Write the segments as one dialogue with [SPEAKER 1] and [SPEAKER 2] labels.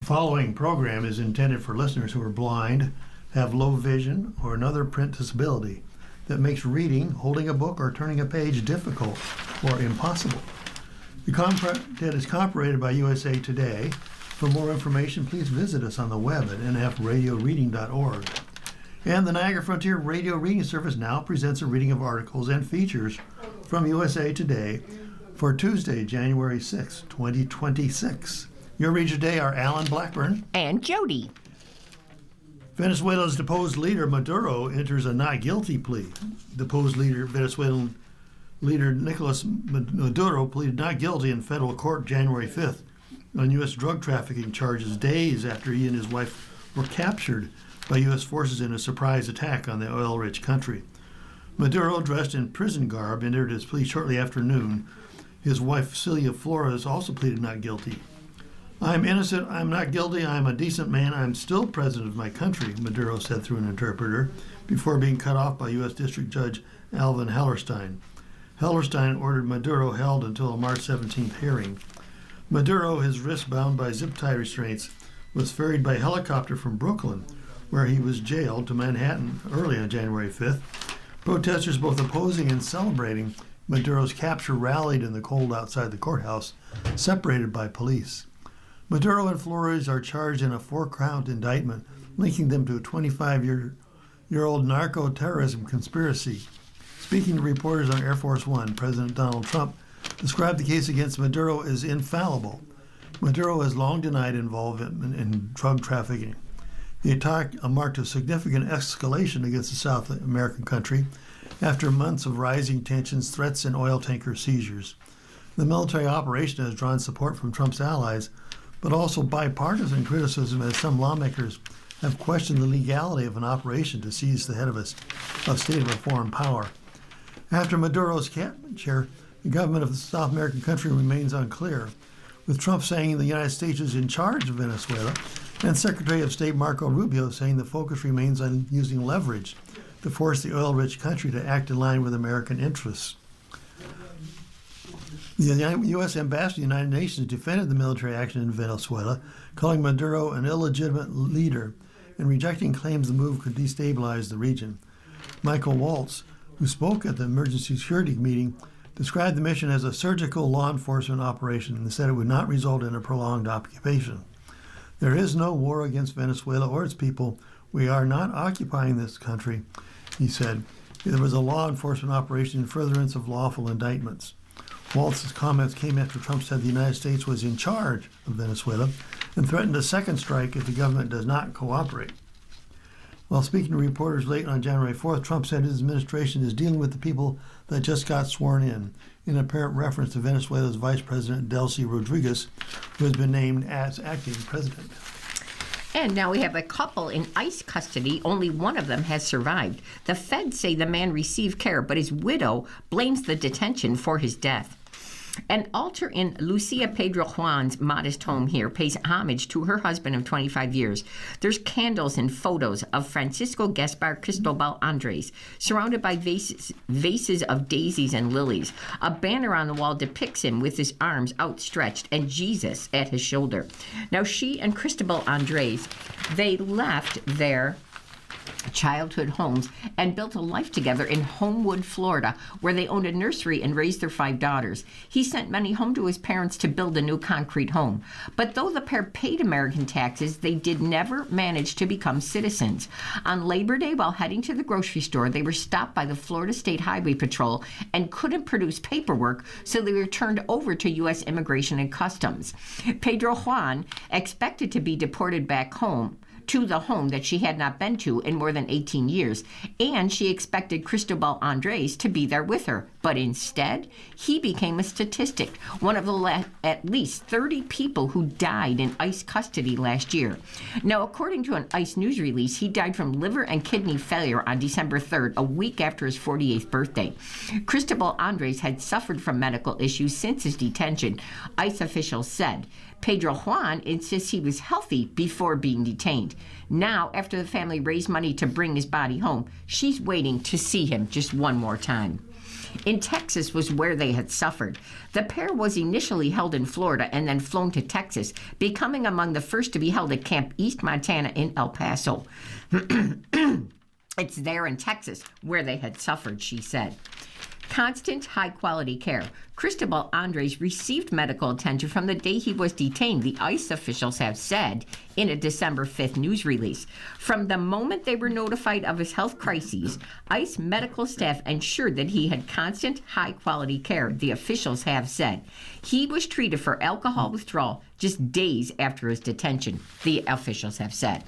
[SPEAKER 1] Following program is intended for listeners who are blind, have low vision, or another print disability that makes reading, holding a book, or turning a page difficult or impossible. The content is copyrighted by USA Today. For more information, please visit us on the web at nfradioreading.org. And the Niagara Frontier Radio Reading Service now presents a reading of articles and features from USA Today for Tuesday, January 6, 2026. Your readers today are Alan Blackburn
[SPEAKER 2] and Jody.
[SPEAKER 1] Venezuela's deposed leader Maduro enters a not guilty plea. Deposed Venezuelan leader Nicolas Maduro pleaded not guilty in federal court January 5th on U.S. drug trafficking charges, days after he and his wife were captured by U.S. forces in a surprise attack on the oil-rich country. Maduro, dressed in prison garb, entered his plea shortly after noon. His wife, Celia Flores, also pleaded not guilty. "I'm innocent, I'm not guilty, I'm a decent man, I'm still president of my country," Maduro said through an interpreter, before being cut off by U.S. District Judge Alvin Hellerstein. Hellerstein ordered Maduro held until a March 17th hearing. Maduro, his wrists bound by zip-tie restraints, was ferried by helicopter from Brooklyn, where he was jailed, to Manhattan early on January 5th. Protesters both opposing and celebrating Maduro's capture rallied in the cold outside the courthouse, separated by police. Maduro and Flores are charged in a 4-count indictment linking them to a 25-year-old narco-terrorism conspiracy. Speaking to reporters on Air Force One, President Donald Trump described the case against Maduro as infallible. Maduro has long denied involvement in drug trafficking. The attack marked a significant escalation against the South American country after months of rising tensions, threats, and oil tanker seizures. The military operation has drawn support from Trump's allies, but also bipartisan criticism, as some lawmakers have questioned the legality of an operation to seize the head of state of a foreign power. After Maduro's capture, the government of the South American country remains unclear, with Trump saying the United States is in charge of Venezuela, and Secretary of State Marco Rubio saying the focus remains on using leverage to force the oil-rich country to act in line with American interests. The U.S. ambassador to the United Nations defended the military action in Venezuela, calling Maduro an illegitimate leader and rejecting claims the move could destabilize the region. Michael Waltz, who spoke at the emergency security meeting, described the mission as a surgical law enforcement operation and said it would not result in a prolonged occupation. "There is no war against Venezuela or its people. We are not occupying this country," he said. "It was a law enforcement operation in furtherance of lawful indictments." Waltz's comments came after Trump said the United States was in charge of Venezuela and threatened a second strike if the government does not cooperate. While speaking to reporters late on January 4th, Trump said his administration is dealing with the people that just got sworn in apparent reference to Venezuela's Vice President Delcy Rodriguez, who has been named as acting president.
[SPEAKER 2] And now we have a couple in ICE custody. Only one of them has survived. The feds say the man received care, but his widow blames the detention for his death. An altar in Lucia Pedro Juan's modest home here pays homage to her husband of 25 years. There's candles and photos of Francisco Gaspar Cristobal Andres, surrounded by vases of daisies and lilies. A banner on the wall depicts him with his arms outstretched and Jesus at his shoulder. Now, she and Cristobal Andres, they left their childhood homes and built a life together in Homewood, Florida, where they owned a nursery and raised their 5 daughters. He sent money home to his parents to build a new concrete home. But though the pair paid American taxes, they did never manage to become citizens. On Labor Day, while heading to the grocery store, they were stopped by the Florida State Highway Patrol and couldn't produce paperwork, so they were turned over to U.S. Immigration and Customs. Pedro Juan expected to be deported back home to the home that she had not been to in more than 18 years, and she expected Cristobal Andres to be there with her. But instead, he became a statistic, one of the at least 30 people who died in ICE custody last year. Now, according to an ICE news release, he died from liver and kidney failure on December 3rd, a week after his 48th birthday. Cristobal Andres had suffered from medical issues since his detention, ICE officials said. Pedro Juan insists he was healthy before being detained. Now, after the family raised money to bring his body home, she's waiting to see him just one more time. In Texas was where they had suffered. The pair was initially held in Florida and then flown to Texas, becoming among the first to be held at Camp East Montana in El Paso. It's there in Texas where they had suffered, she said. Constant, high-quality care. Cristobal Andres received medical attention from the day he was detained, the ICE officials have said in a December 5th news release. From the moment they were notified of his health crises, ICE medical staff ensured that he had constant, high-quality care, the officials have said. He was treated for alcohol withdrawal just days after his detention, the officials have said.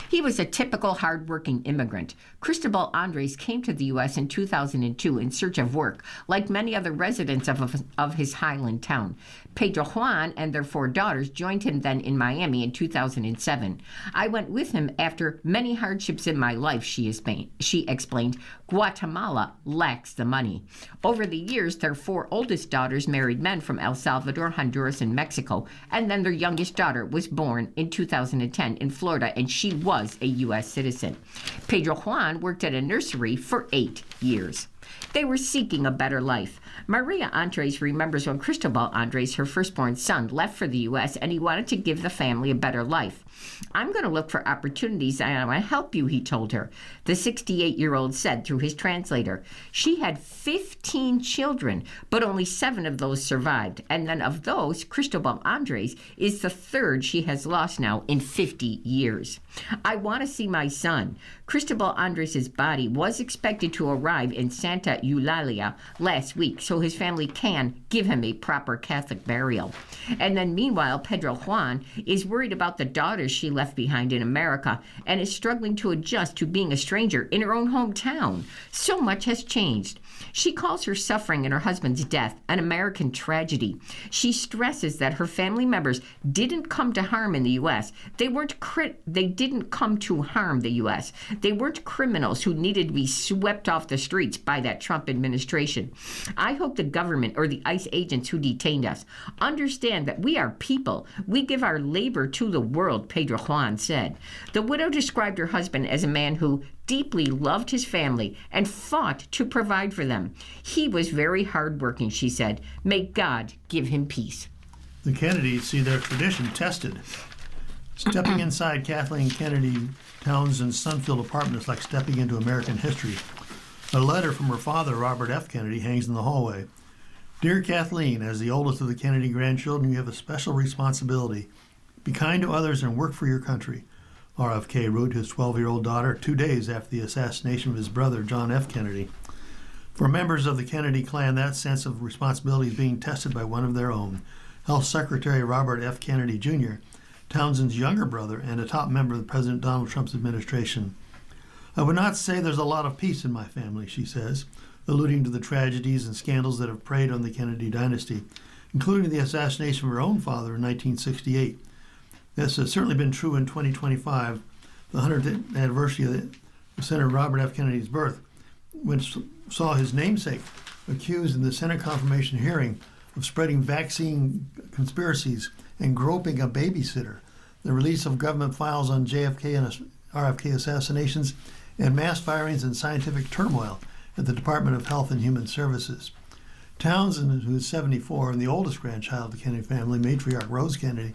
[SPEAKER 2] He was a typical hard-working immigrant. Cristobal Andres came to the U.S. in 2002 in search of work, like many other residents of his highland town. Pedro Juan and their 4 daughters joined him then in Miami in 2007. I went with him after many hardships in my life, she explained. Guatemala lacks the money. Over the years, their 4 oldest daughters married men from El Salvador, Honduras, and Mexico, and then their youngest daughter was born in 2010 in Florida, and she was a U.S. citizen. Pedro Juan worked at a nursery for 8 years. They were seeking a better life. Maria Andres remembers when Cristobal Andres, her firstborn son, left for the U.S. and he wanted to give the family a better life. I'm going to look for opportunities and I want to help you, he told her. The 68-year-old said through his translator. She had 15 children, but only 7 of those survived. And then of those, Cristobal Andres is the 3rd she has lost now in 50 years. I want to see my son. Cristobal Andres' body was expected to arrive in Santa Eulalia last week, so his family can give him a proper Catholic burial. And then meanwhile, Pedro Juan is worried about the daughters she left behind in America and is struggling to adjust to being a stranger in her own hometown. So much has changed. She calls her suffering in her husband's death an American tragedy. She stresses that her family members didn't come to harm in the U.S. They didn't come to harm the U.S. They weren't criminals who needed to be swept off the streets by that Trump administration. I hope the government or the ICE agents who detained us understand that we are people. We give our labor to the world, Pedro Juan said. The widow described her husband as a man who deeply loved his family and fought to provide for them. He was very hardworking, she said. May God give him peace.
[SPEAKER 1] The Kennedys see their tradition tested. Stepping inside Kathleen Kennedy Townsend's Sunfield apartment is like stepping into American history. A letter from her father, Robert F. Kennedy, hangs in the hallway. Dear Kathleen, as the oldest of the Kennedy grandchildren, you have a special responsibility. Be kind to others and work for your country. RFK wrote his 12-year-old daughter 2 days after the assassination of his brother, John F. Kennedy. For members of the Kennedy clan, that sense of responsibility is being tested by one of their own. Health Secretary Robert F. Kennedy, Jr., Townsend's younger brother and a top member of President Donald Trump's administration. I would not say there's a lot of peace in my family, she says, alluding to the tragedies and scandals that have preyed on the Kennedy dynasty, including the assassination of her own father in 1968. This has certainly been true in 2025, the 100th anniversary of Senator Robert F. Kennedy's birth, which saw his namesake accused in the Senate confirmation hearing of spreading vaccine conspiracies and groping a babysitter, the release of government files on JFK and RFK assassinations, and mass firings and scientific turmoil at the Department of Health and Human Services. Townsend, who is 74 and the oldest grandchild of the Kennedy family, matriarch Rose Kennedy,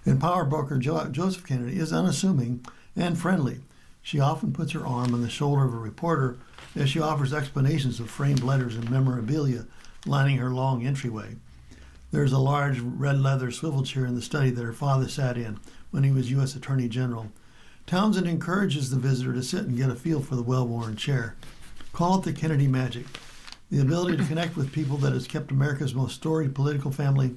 [SPEAKER 1] and power broker Joseph Kennedy, is unassuming and friendly. She often puts her arm on the shoulder of a reporter as she offers explanations of framed letters and memorabilia lining her long entryway. There's a large red leather swivel chair in the study that her father sat in when he was U.S. Attorney General. Townsend encourages the visitor to sit and get a feel for the well-worn chair. Call it the Kennedy magic, the ability to connect with people that has kept America's most storied political family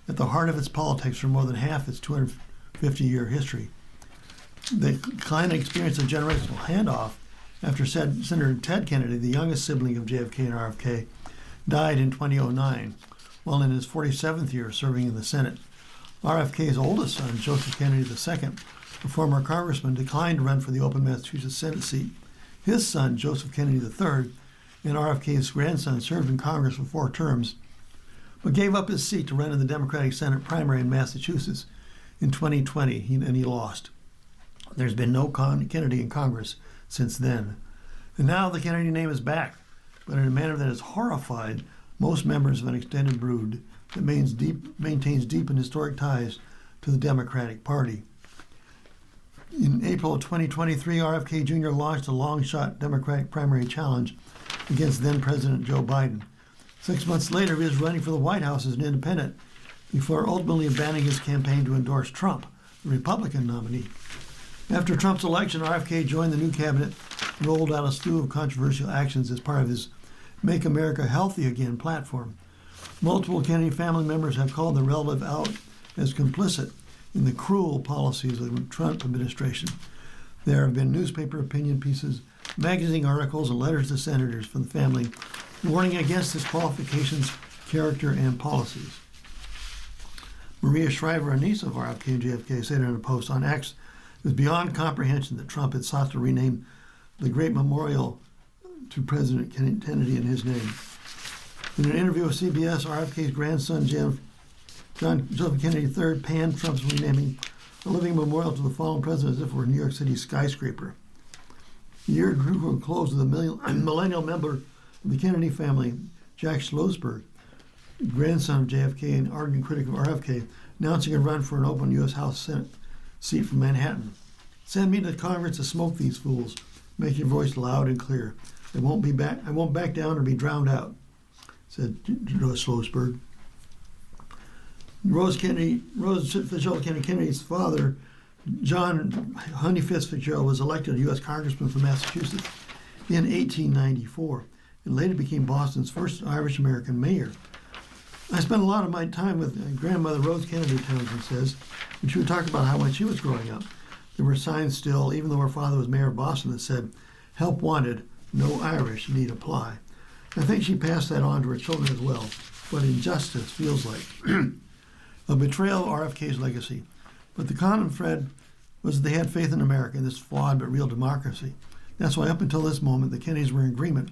[SPEAKER 1] at the heart of its politics for more than half its 250-year history. The clan experienced a generational handoff after Senator Ted Kennedy, the youngest sibling of JFK and RFK, died in 2009, while in his 47th year serving in the Senate. RFK's oldest son, Joseph Kennedy II, a former congressman, declined to run for the open Massachusetts Senate seat. His son, Joseph Kennedy III, and RFK's grandson served in Congress for 4 terms, but gave up his seat to run in the Democratic Senate primary in Massachusetts in 2020, and he lost. There's been no Kennedy in Congress since then. And now the Kennedy name is back. but in a manner that has horrified most members of an extended brood that maintains deep and historic ties to the Democratic Party. In April of 2023, RFK Jr. launched a long-shot Democratic primary challenge against then-President Joe Biden. 6 months later, he was running for the White House as an independent before ultimately abandoning his campaign to endorse Trump, the Republican nominee. After Trump's election, RFK joined the new cabinet and rolled out a slew of controversial actions as part of his Make America Healthy Again platform. Multiple Kennedy family members have called the relative out as complicit in the cruel policies of the Trump administration. There have been newspaper opinion pieces, magazine articles, and letters to senators from the family warning against his qualifications, character, and policies. Maria Shriver, a niece of RFK and JFK, said in a post on X, it was beyond comprehension that Trump had sought to rename the great memorial to President Kennedy in his name. In an interview with CBS, RFK's grandson, John Joseph Kennedy III, panned Trump's renaming a living memorial to the fallen president as if it were a New York City skyscraper. The year drew to a close with a millennial member of the Kennedy family, Jack Schlossberg, grandson of JFK and ardent critic of RFK, announcing a run for an open U.S. House Senate seat from Manhattan. Send me to Congress to smoke these fools. Make your voice loud and clear. I won't back down or be drowned out, said Schlossberg. Rose Fitzgerald Kennedy's father, John Honey Fitzgerald, was elected a U.S. Congressman from Massachusetts in 1894 and later became Boston's first Irish-American mayor. I spent a lot of my time with grandmother Rose Kennedy, Townsend says, and she would talk about how when she was growing up, there were signs still, even though her father was mayor of Boston, that said, "Help wanted, no Irish need apply." I think she passed that on to her children as well. What injustice feels like. A betrayal of RFK's legacy. But the common thread was that they had faith in America, in this flawed but real democracy. That's why up until this moment, the Kennedys were in agreement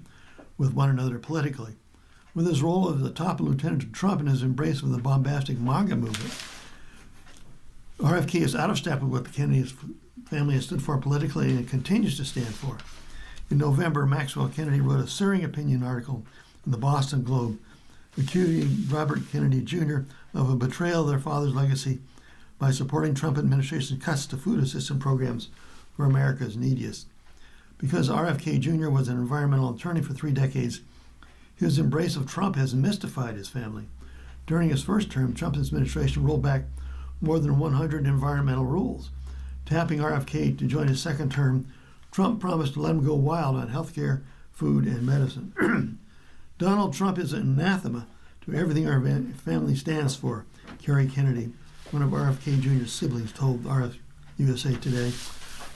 [SPEAKER 1] with one another politically. With his role as the top lieutenant of Trump and his embrace of the bombastic MAGA movement, RFK is out of step with what the Kennedy family has stood for politically and continues to stand for. In November, Maxwell Kennedy wrote a searing opinion article in the Boston Globe accusing Robert Kennedy Jr. of a betrayal of their father's legacy by supporting Trump administration cuts to food assistance programs for America's neediest. Because RFK Jr. was an environmental attorney for 3 decades, his embrace of Trump has mystified his family. During his first term, Trump's administration rolled back more than 100 environmental rules. Tapping RFK to join his second term, Trump promised to let him go wild on health care, food, and medicine. Donald Trump is an anathema to everything our family stands for, Kerry Kennedy, one of RFK Jr.'s siblings, told USA Today.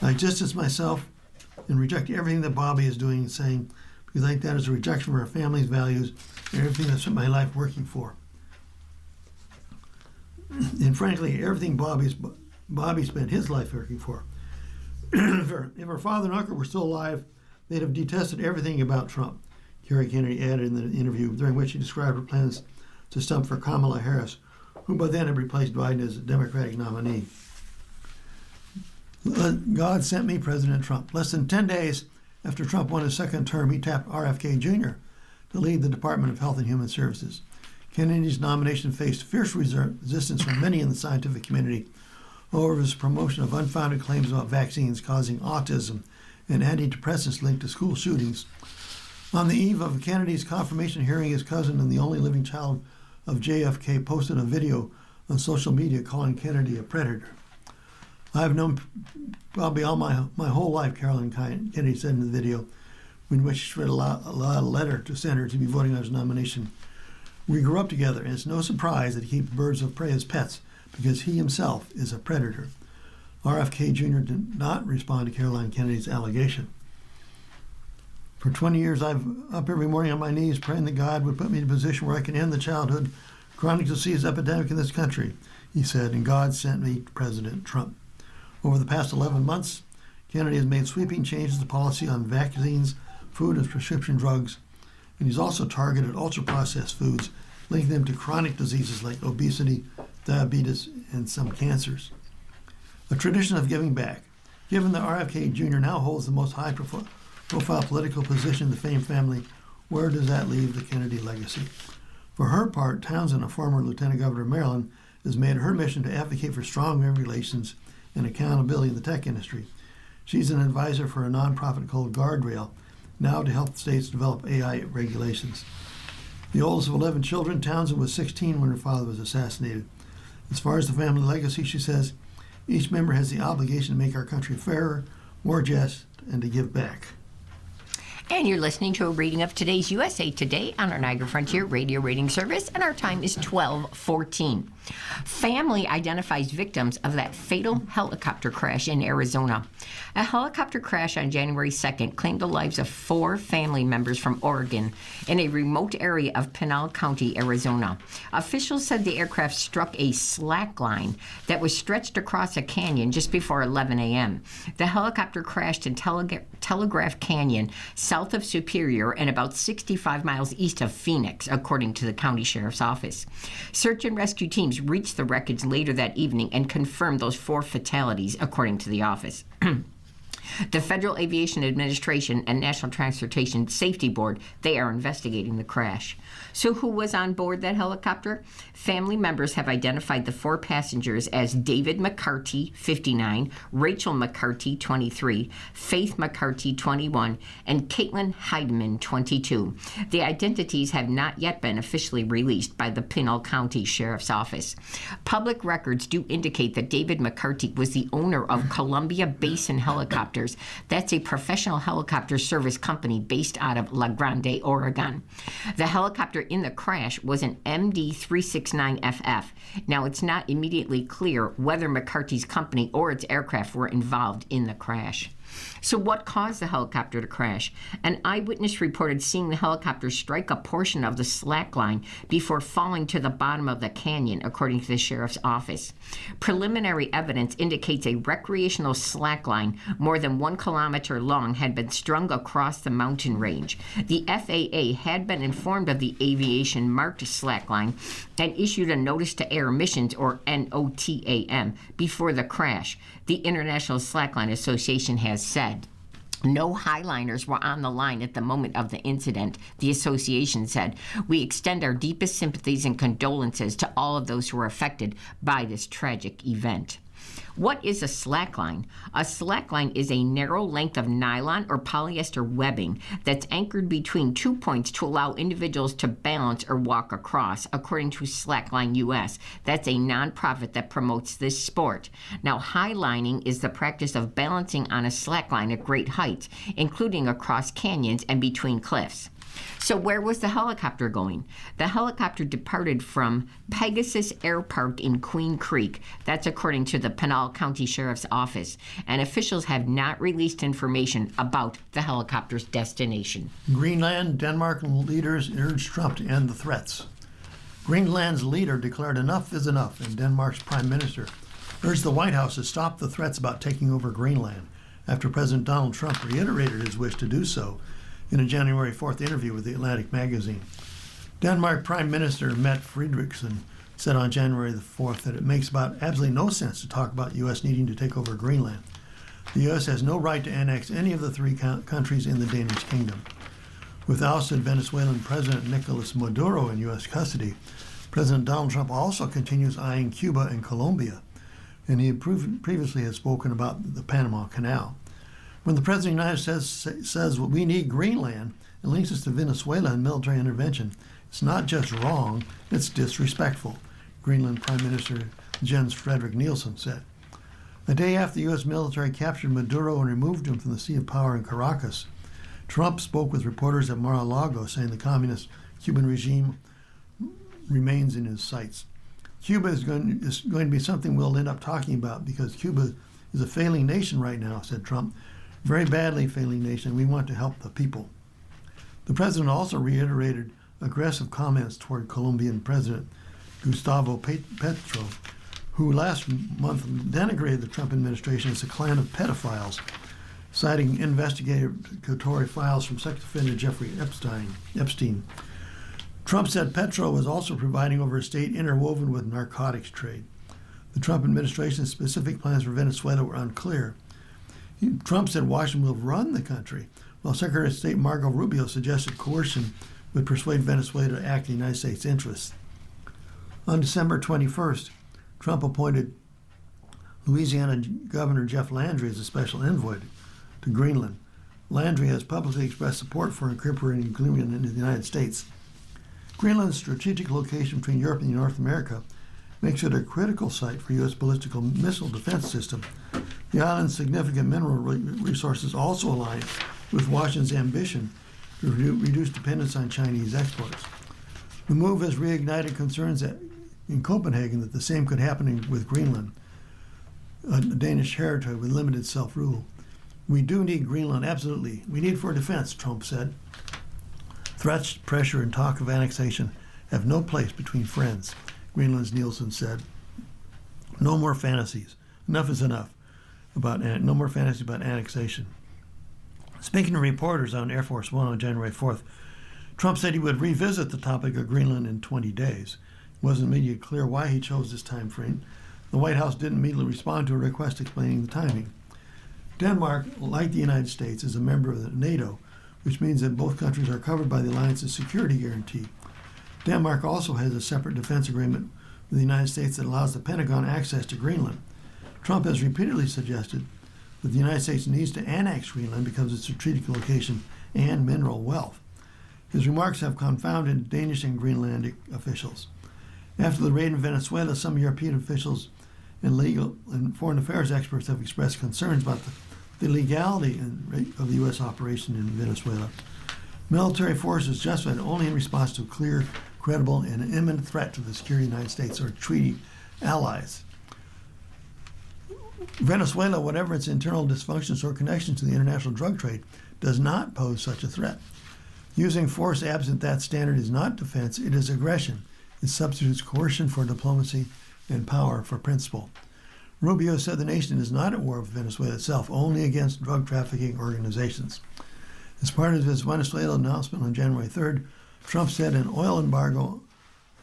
[SPEAKER 1] I distance myself and reject everything that Bobby is doing and saying, because I think that is a rejection of our family's values and everything that's spent my life working for. And frankly, everything Bobby spent his life working for. If her father and uncle were still alive, they'd have detested everything about Trump, Kerry Kennedy added in the interview, during which she described her plans to stump for Kamala Harris, who by then had replaced Biden as a Democratic nominee. God sent me President Trump. Less than 10 days after Trump won his second term, he tapped RFK Jr. to lead the Department of Health and Human Services. Kennedy's nomination faced fierce resistance from many in the scientific community over his promotion of unfounded claims about vaccines causing autism and antidepressants linked to school shootings. On the eve of Kennedy's confirmation hearing, his cousin and the only living child of JFK posted a video on social media calling Kennedy a predator. I've known probably all my whole life, Carolyn Kennedy said in the video, in which she read a letter to Senator to be voting on his nomination. We grew up together, and it's no surprise that he keeps birds of prey as pets, because he himself is a predator. RFK Jr. did not respond to Caroline Kennedy's allegation. For 20 years, I've up every morning on my knees praying that God would put me in a position where I can end the childhood chronic disease epidemic in this country, he said, and God sent me President Trump. Over the past 11 months, Kennedy has made sweeping changes to policy on vaccines, food, and prescription drugs, and he's also targeted ultra-processed foods, linking them to chronic diseases like obesity, diabetes, and some cancers. A tradition of giving back. Given that RFK Jr. now holds the most high-profile political position in the famed family, Where does that leave the Kennedy legacy? For her part, Townsend, a former lieutenant governor of Maryland, has made it her mission to advocate for strong regulations and accountability in the tech industry. She's an advisor for a nonprofit called Guardrail, now to help states develop AI regulations. The oldest of 11 children, Townsend was 16 when her father was assassinated. As far as the family legacy, she says, each member has the obligation to make our country fairer, more just, and to give back.
[SPEAKER 2] And you're listening to a reading of today's USA Today on our Niagara Frontier Radio Reading Service, and our time is 12:14. Family identifies victims of that fatal helicopter crash in Arizona. A helicopter crash on January 2nd claimed the lives of 4 family members from Oregon in a remote area of Pinal County, Arizona. Officials said the aircraft struck a slack line that was stretched across a canyon just before 11 a.m. The helicopter crashed in Telegraph Canyon, south of Superior and about 65 miles east of Phoenix, according to the county sheriff's office. Search and rescue teams reached the wreckage later that evening and confirmed those 4 fatalities, according to the office. The Federal Aviation Administration and National Transportation Safety Board, they are investigating the crash. So who was on board that helicopter? Family members have identified the 4 passengers as David McCarty, 59, Rachel McCarty, 23, Faith McCarty, 21, and Caitlin Heidemann, 22. The identities have not yet been officially released by the Pinal County Sheriff's Office. Public records do indicate that David McCarty was the owner of Columbia Basin Helicopters. That's a professional helicopter service company based out of La Grande, Oregon. The helicopter in the crash was an MD-369FF. Now, it's not immediately clear whether McCarty's company or its aircraft were involved in the crash. So what caused the helicopter to crash? An eyewitness reported seeing the helicopter strike a portion of the slack line before falling to the bottom of the canyon, according to the sheriff's office. Preliminary evidence indicates a recreational slack line more than 1 kilometer long had been strung across the mountain range. The FAA had been informed of the aviation marked slack line and issued a notice to air missions, or NOTAM, before the crash. The International Slackline Association has said. No highliners were on the line at the moment of the incident, the association said. We extend our deepest sympathies and condolences to all of those who were affected by this tragic event. What is a slackline? A slackline is a narrow length of nylon or polyester webbing that's anchored between 2 points to allow individuals to balance or walk across, according to Slackline US. That's a nonprofit that promotes this sport. Now, highlining is the practice of balancing on a slackline at great heights, including across canyons and between cliffs. So where was the helicopter going? The helicopter departed from Pegasus Air Park in Queen Creek. That's according to the Pinal County Sheriff's Office. And officials have not released information about the helicopter's destination.
[SPEAKER 1] Greenland, Denmark leaders urge Trump to end the threats. Greenland's leader declared enough is enough, and Denmark's prime minister urged the White House to stop the threats about taking over Greenland after President Donald Trump reiterated his wish to do so in a January 4th interview with The Atlantic magazine. Denmark Prime Minister Mette Frederiksen said on January the 4th that it makes about absolutely no sense to talk about the U.S. needing to take over Greenland. The U.S. has no right to annex any of the 3 countries in the Danish kingdom. With ousted Venezuelan President Nicolas Maduro in U.S. custody, President Donald Trump also continues eyeing Cuba and Colombia, and he previously had spoken about the Panama Canal. When the President of the United States says well, we need Greenland and links us to Venezuela and military intervention, it's not just wrong, it's disrespectful, Greenland Prime Minister Jens Frederik Nielsen said. A day after the U.S. military captured Maduro and removed him from the seat of power in Caracas, Trump spoke with reporters at Mar-a-Lago saying the communist Cuban regime remains in his sights. Cuba is going to be something we'll end up talking about because Cuba is a failing nation right now, said Trump. Very badly failing nation. We want to help the people. The president also reiterated aggressive comments toward Colombian President Gustavo Petro, who last month denigrated the Trump administration as a clan of pedophiles, citing investigatory files from sex offender Jeffrey Epstein. Trump said Petro was also providing over a state interwoven with narcotics trade. The Trump administration's specific plans for Venezuela were unclear. Trump said Washington will run the country while Secretary of State Marco Rubio suggested coercion would persuade Venezuela to act in the United States' interests. On December 21st, Trump appointed Louisiana Governor Jeff Landry as a special envoy to Greenland. Landry has publicly expressed support for incorporating Greenland into the United States. Greenland's strategic location between Europe and North America makes it a critical site for U.S. ballistic missile defense system. The island's significant mineral resources also align with Washington's ambition to reduce dependence on Chinese exports. The move has reignited concerns in Copenhagen that the same could happen with Greenland, a Danish territory with limited self-rule. We do need Greenland, absolutely. We need it for defense, Trump said. Threats, pressure, and talk of annexation have no place between friends, Greenland's Nielsen said. No more fantasies. Enough is enough. No more fantasy about annexation. Speaking to reporters on Air Force One on January 4th, Trump said he would revisit the topic of Greenland in 20 days. It wasn't immediately clear why he chose this time frame. The White House didn't immediately respond to a request explaining the timing. Denmark, like the United States, is a member of the NATO, which means that both countries are covered by the alliance's security guarantee. Denmark also has a separate defense agreement with the United States that allows the Pentagon access to Greenland. Trump has repeatedly suggested that the United States needs to annex Greenland because of its strategic location and mineral wealth. His remarks have confounded Danish and Greenlandic officials. After the raid in Venezuela, some European officials and legal and foreign affairs experts have expressed concerns about the legality of the U.S. operation in Venezuela. Military force is justified only in response to a clear, credible, and imminent threat to the security of the United States or treaty allies. Venezuela, whatever its internal dysfunctions or connections to the international drug trade, does not pose such a threat. Using force absent that standard is not defense, it is aggression. It substitutes coercion for diplomacy and power for principle. Rubio said the nation is not at war with Venezuela itself, only against drug trafficking organizations. As part of his Venezuela announcement on January 3rd, Trump said an oil embargo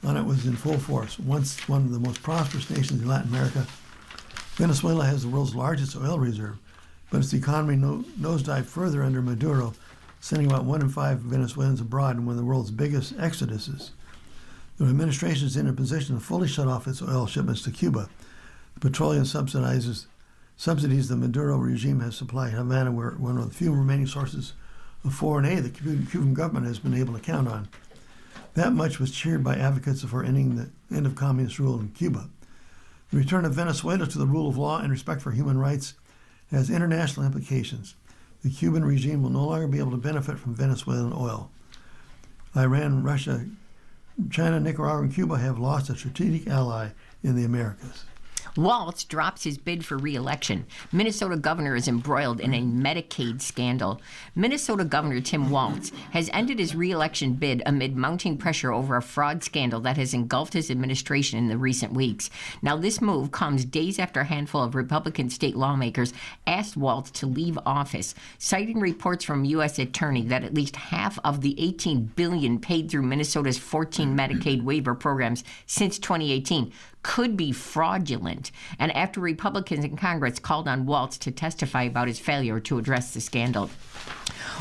[SPEAKER 1] on it was in full force. Once one of the most prosperous nations in Latin America, Venezuela has the world's largest oil reserve, but its economy nosedived further under Maduro, sending about 1 in 5 Venezuelans abroad in one of the world's biggest exoduses. The administration is in a position to fully shut off its oil shipments to Cuba. The petroleum subsidies the Maduro regime has supplied Havana were one of the few remaining sources of foreign aid the Cuban government has been able to count on. That much was cheered by advocates for ending the end of communist rule in Cuba. The return of Venezuela to the rule of law and respect for human rights has international implications. The Cuban regime will no longer be able to benefit from Venezuelan oil. Iran, Russia, China, Nicaragua, and Cuba have lost a strategic ally in the Americas.
[SPEAKER 2] Walz drops his bid for re-election. Minnesota governor is embroiled in a Medicaid scandal. Minnesota Governor Tim Walz has ended his re-election bid amid mounting pressure over a fraud scandal that has engulfed his administration in the recent weeks. Now, this move comes days after a handful of Republican state lawmakers asked Walz to leave office, citing reports from U.S. Attorney that at least half of the $18 billion paid through Minnesota's 14 Medicaid waiver programs since 2018 could be fraudulent, and after Republicans in Congress called on Walz to testify about his failure to address the scandal.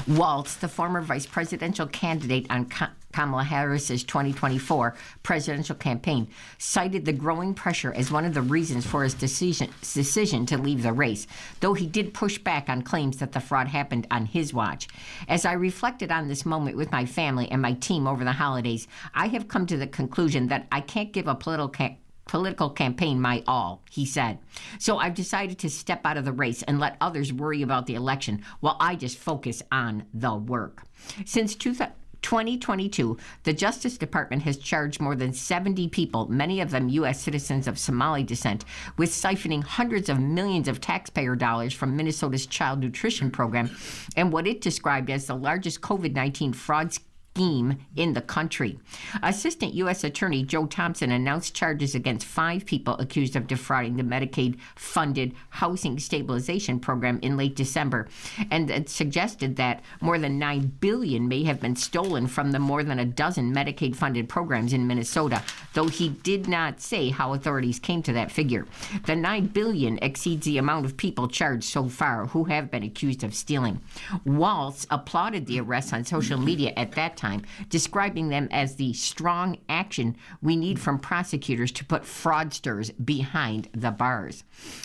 [SPEAKER 2] Walz, the former vice presidential candidate on Kamala Harris's 2024 presidential campaign, cited the growing pressure as one of the reasons for his decision to leave the race, though he did push back on claims that the fraud happened on his watch. As I reflected on this moment with my family and my team over the holidays, I have come to the conclusion that I can't give a political campaign my all, he said. So I've decided to step out of the race and let others worry about the election while I just focus on the work. Since 2022, the Justice Department has charged more than 70 people, many of them U.S. citizens of Somali descent, with siphoning hundreds of millions of taxpayer dollars from Minnesota's child nutrition program and what it described as the largest COVID-19 fraud scheme in the country. Assistant U.S. Attorney Joe Thompson announced charges against 5 people accused of defrauding the Medicaid-funded Housing Stabilization Program in late December, and it suggested that more than $9 billion may have been stolen from the more than a dozen Medicaid-funded programs in Minnesota, though he did not say how authorities came to that figure. The $9 billion exceeds the amount of people charged so far who have been accused of stealing. Waltz applauded the arrests on social media at that time, describing them as the strong action we need from prosecutors to put fraudsters behind the bars.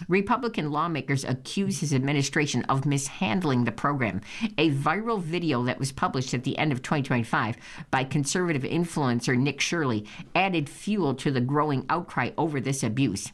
[SPEAKER 2] Republican lawmakers accuse his administration of mishandling the program. A viral video that was published at the end of 2025 by conservative influencer Nick Shirley added fuel to the growing outcry over this abuse.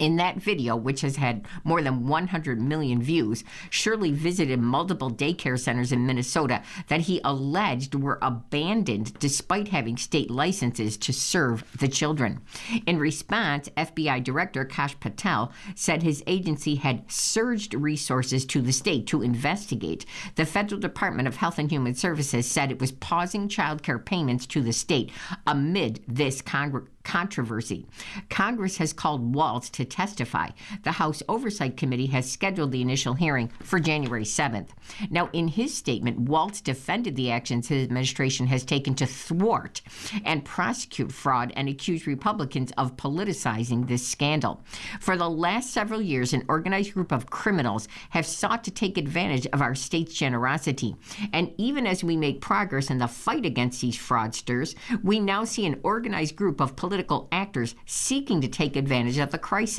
[SPEAKER 2] In that video, which has had more than 100 million views, Shirley visited multiple daycare centers in Minnesota that he alleged were abandoned despite having state licenses to serve the children. In response, FBI Director Kash Patel said his agency had surged resources to the state to investigate. The Federal Department of Health and Human Services said it was pausing child care payments to the state amid this controversy. Congress has called Waltz to testify. The House Oversight Committee has scheduled the initial hearing for January 7th. Now, in his statement, Waltz defended the actions his administration has taken to thwart and prosecute fraud and accused Republicans of politicizing this scandal. For the last several years, an organized group of criminals have sought to take advantage of our state's generosity. And even as we make progress in the fight against these fraudsters, we now see an organized group of political actors seeking to take advantage of the crisis.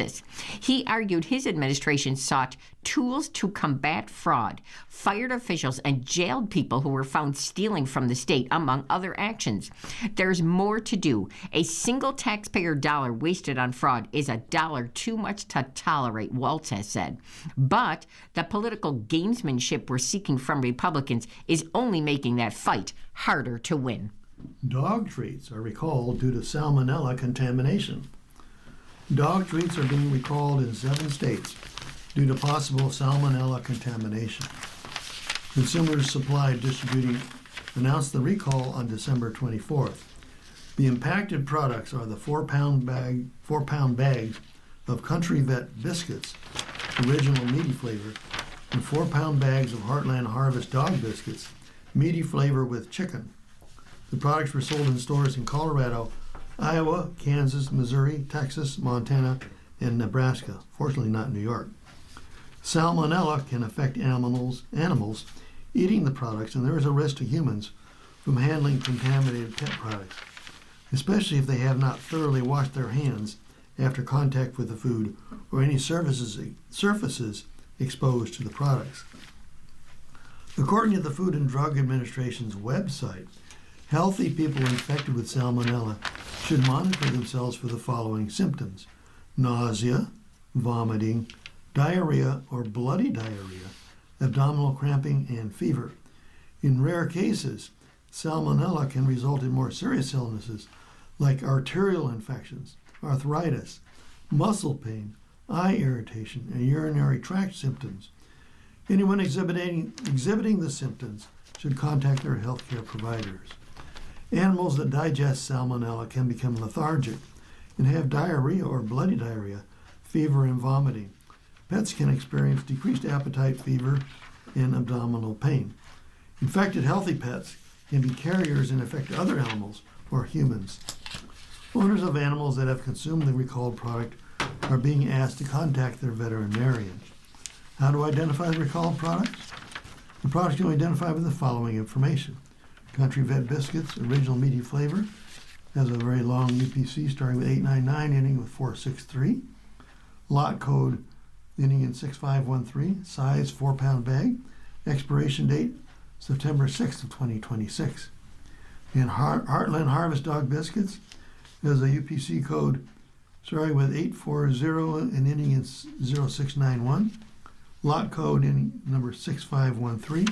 [SPEAKER 2] He argued his administration sought tools to combat fraud, fired officials, and jailed people who were found stealing from the state, among other actions. There's more to do. A single taxpayer dollar wasted on fraud is a dollar too much to tolerate, Waltz has said. But the political gamesmanship we're seeking from Republicans is only making that fight harder to win.
[SPEAKER 1] Dog treats are recalled due to salmonella contamination. Dog treats are being recalled in 7 states due to possible salmonella contamination. Consumers Supply Distributing announced the recall on December 24th. The impacted products are the 4-pound bags of Country Vet biscuits, original meaty flavor, and 4-pound bags of Heartland Harvest dog biscuits, meaty flavor with chicken. The products were sold in stores in Colorado, Iowa, Kansas, Missouri, Texas, Montana, and Nebraska. Fortunately, not New York. Salmonella can affect animals eating the products, and there is a risk to humans from handling contaminated pet products, especially if they have not thoroughly washed their hands after contact with the food or any surfaces exposed to the products. According to the Food and Drug Administration's website, healthy people infected with salmonella should monitor themselves for the following symptoms: nausea, vomiting, diarrhea or bloody diarrhea, abdominal cramping, and fever. In rare cases, salmonella can result in more serious illnesses like arterial infections, arthritis, muscle pain, eye irritation, and urinary tract symptoms. Anyone exhibiting the symptoms should contact their healthcare providers. Animals that digest salmonella can become lethargic and have diarrhea or bloody diarrhea, fever, and vomiting. Pets can experience decreased appetite, fever, and abdominal pain. Infected healthy pets can be carriers and affect other animals or humans. Owners of animals that have consumed the recalled product are being asked to contact their veterinarian. How to identify the recalled products? The products can be identified with the following information: Country Vet biscuits, original meaty flavor, has a very long UPC starting with 899, ending with 463. Lot code ending in 6513, size 4-pound bag, expiration date September 6th of 2026. And Heartland Harvest dog biscuits has a UPC code starting with 840 and ending in 0691. Lot code in number 6513.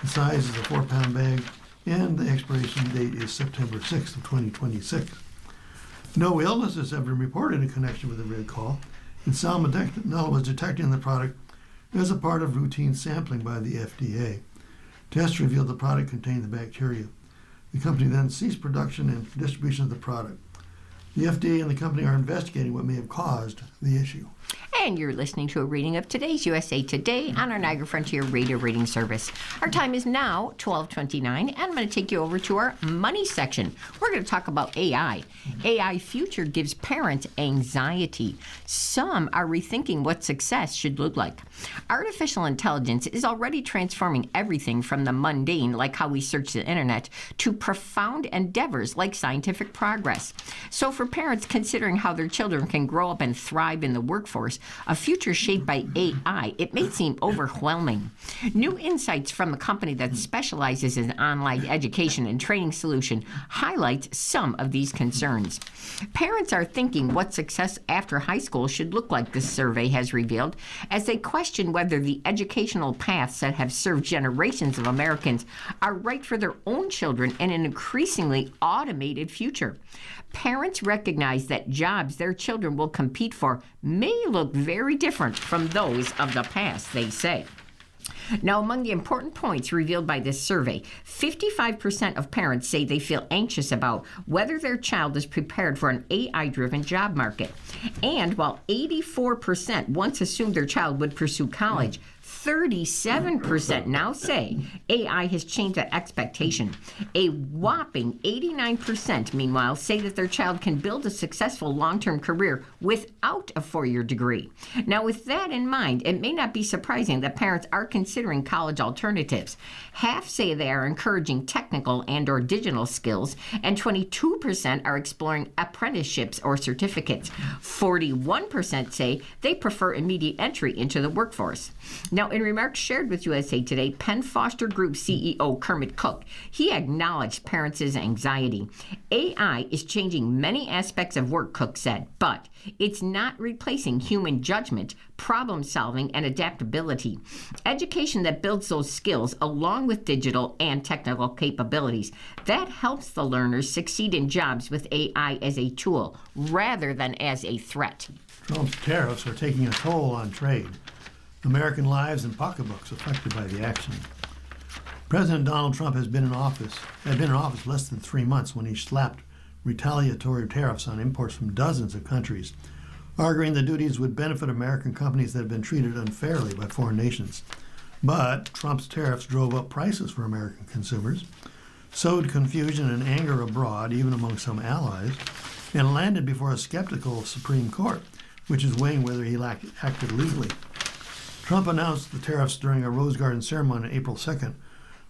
[SPEAKER 1] The size is a 4-pound bag, and the expiration date is September 6th of 2026. No illnesses have been reported in connection with the recall, and salmonella was detected in the product as a part of routine sampling by the FDA. Tests revealed the product contained the bacteria The company then ceased production and distribution of the product. The FDA and the company are investigating what may have caused the issue.
[SPEAKER 2] And you're listening to a reading of today's USA Today on our Niagara Frontier Radio Reading Service. Our time is now 12:29, and I'm going to take you over to our money section. We're going to talk about AI. AI future gives parents anxiety. Some are rethinking what success should look like. Artificial intelligence is already transforming everything from the mundane, like how we search the internet, to profound endeavors like scientific progress. So for parents considering how their children can grow up and thrive in the workforce, a future shaped by AI, it may seem overwhelming. New insights from a company that specializes in online education and training solution highlights some of these concerns. Parents are thinking what success after high school should look like, this survey has revealed, as they question whether the educational paths that have served generations of Americans are right for their own children in an increasingly automated future. Parents recognize that jobs their children will compete for may look very different from those of the past, they say. Now, among the important points revealed by this survey, 55% of parents say they feel anxious about whether their child is prepared for an AI-driven job market. And while 84% once assumed their child would pursue college, 37% now say AI has changed that expectation. A whopping 89%, meanwhile, say that their child can build a successful long-term career without a four-year degree. Now, with that in mind, it may not be surprising that parents are considering college alternatives. Half say they are encouraging technical and/or digital skills, and 22% are exploring apprenticeships or certificates. 41% say they prefer immediate entry into the workforce. Now, in remarks shared with USA Today, Penn Foster Group CEO Kermit Cook, he acknowledged parents' anxiety. AI is changing many aspects of work, Cook said, but it's not replacing human judgment, problem solving, and adaptability. Education that builds those skills along with digital and technical capabilities, that helps the learners succeed in jobs with AI as a tool rather than as a threat.
[SPEAKER 1] Trump's tariffs are taking a toll on trade. American lives and pocketbooks affected by the action. President Donald Trump had been in office less than 3 months when he slapped retaliatory tariffs on imports from dozens of countries, arguing the duties would benefit American companies that have been treated unfairly by foreign nations. But Trump's tariffs drove up prices for American consumers, sowed confusion and anger abroad, even among some allies, and landed before a skeptical Supreme Court, which is weighing whether he acted legally. Trump announced the tariffs during a Rose Garden ceremony on April 2nd,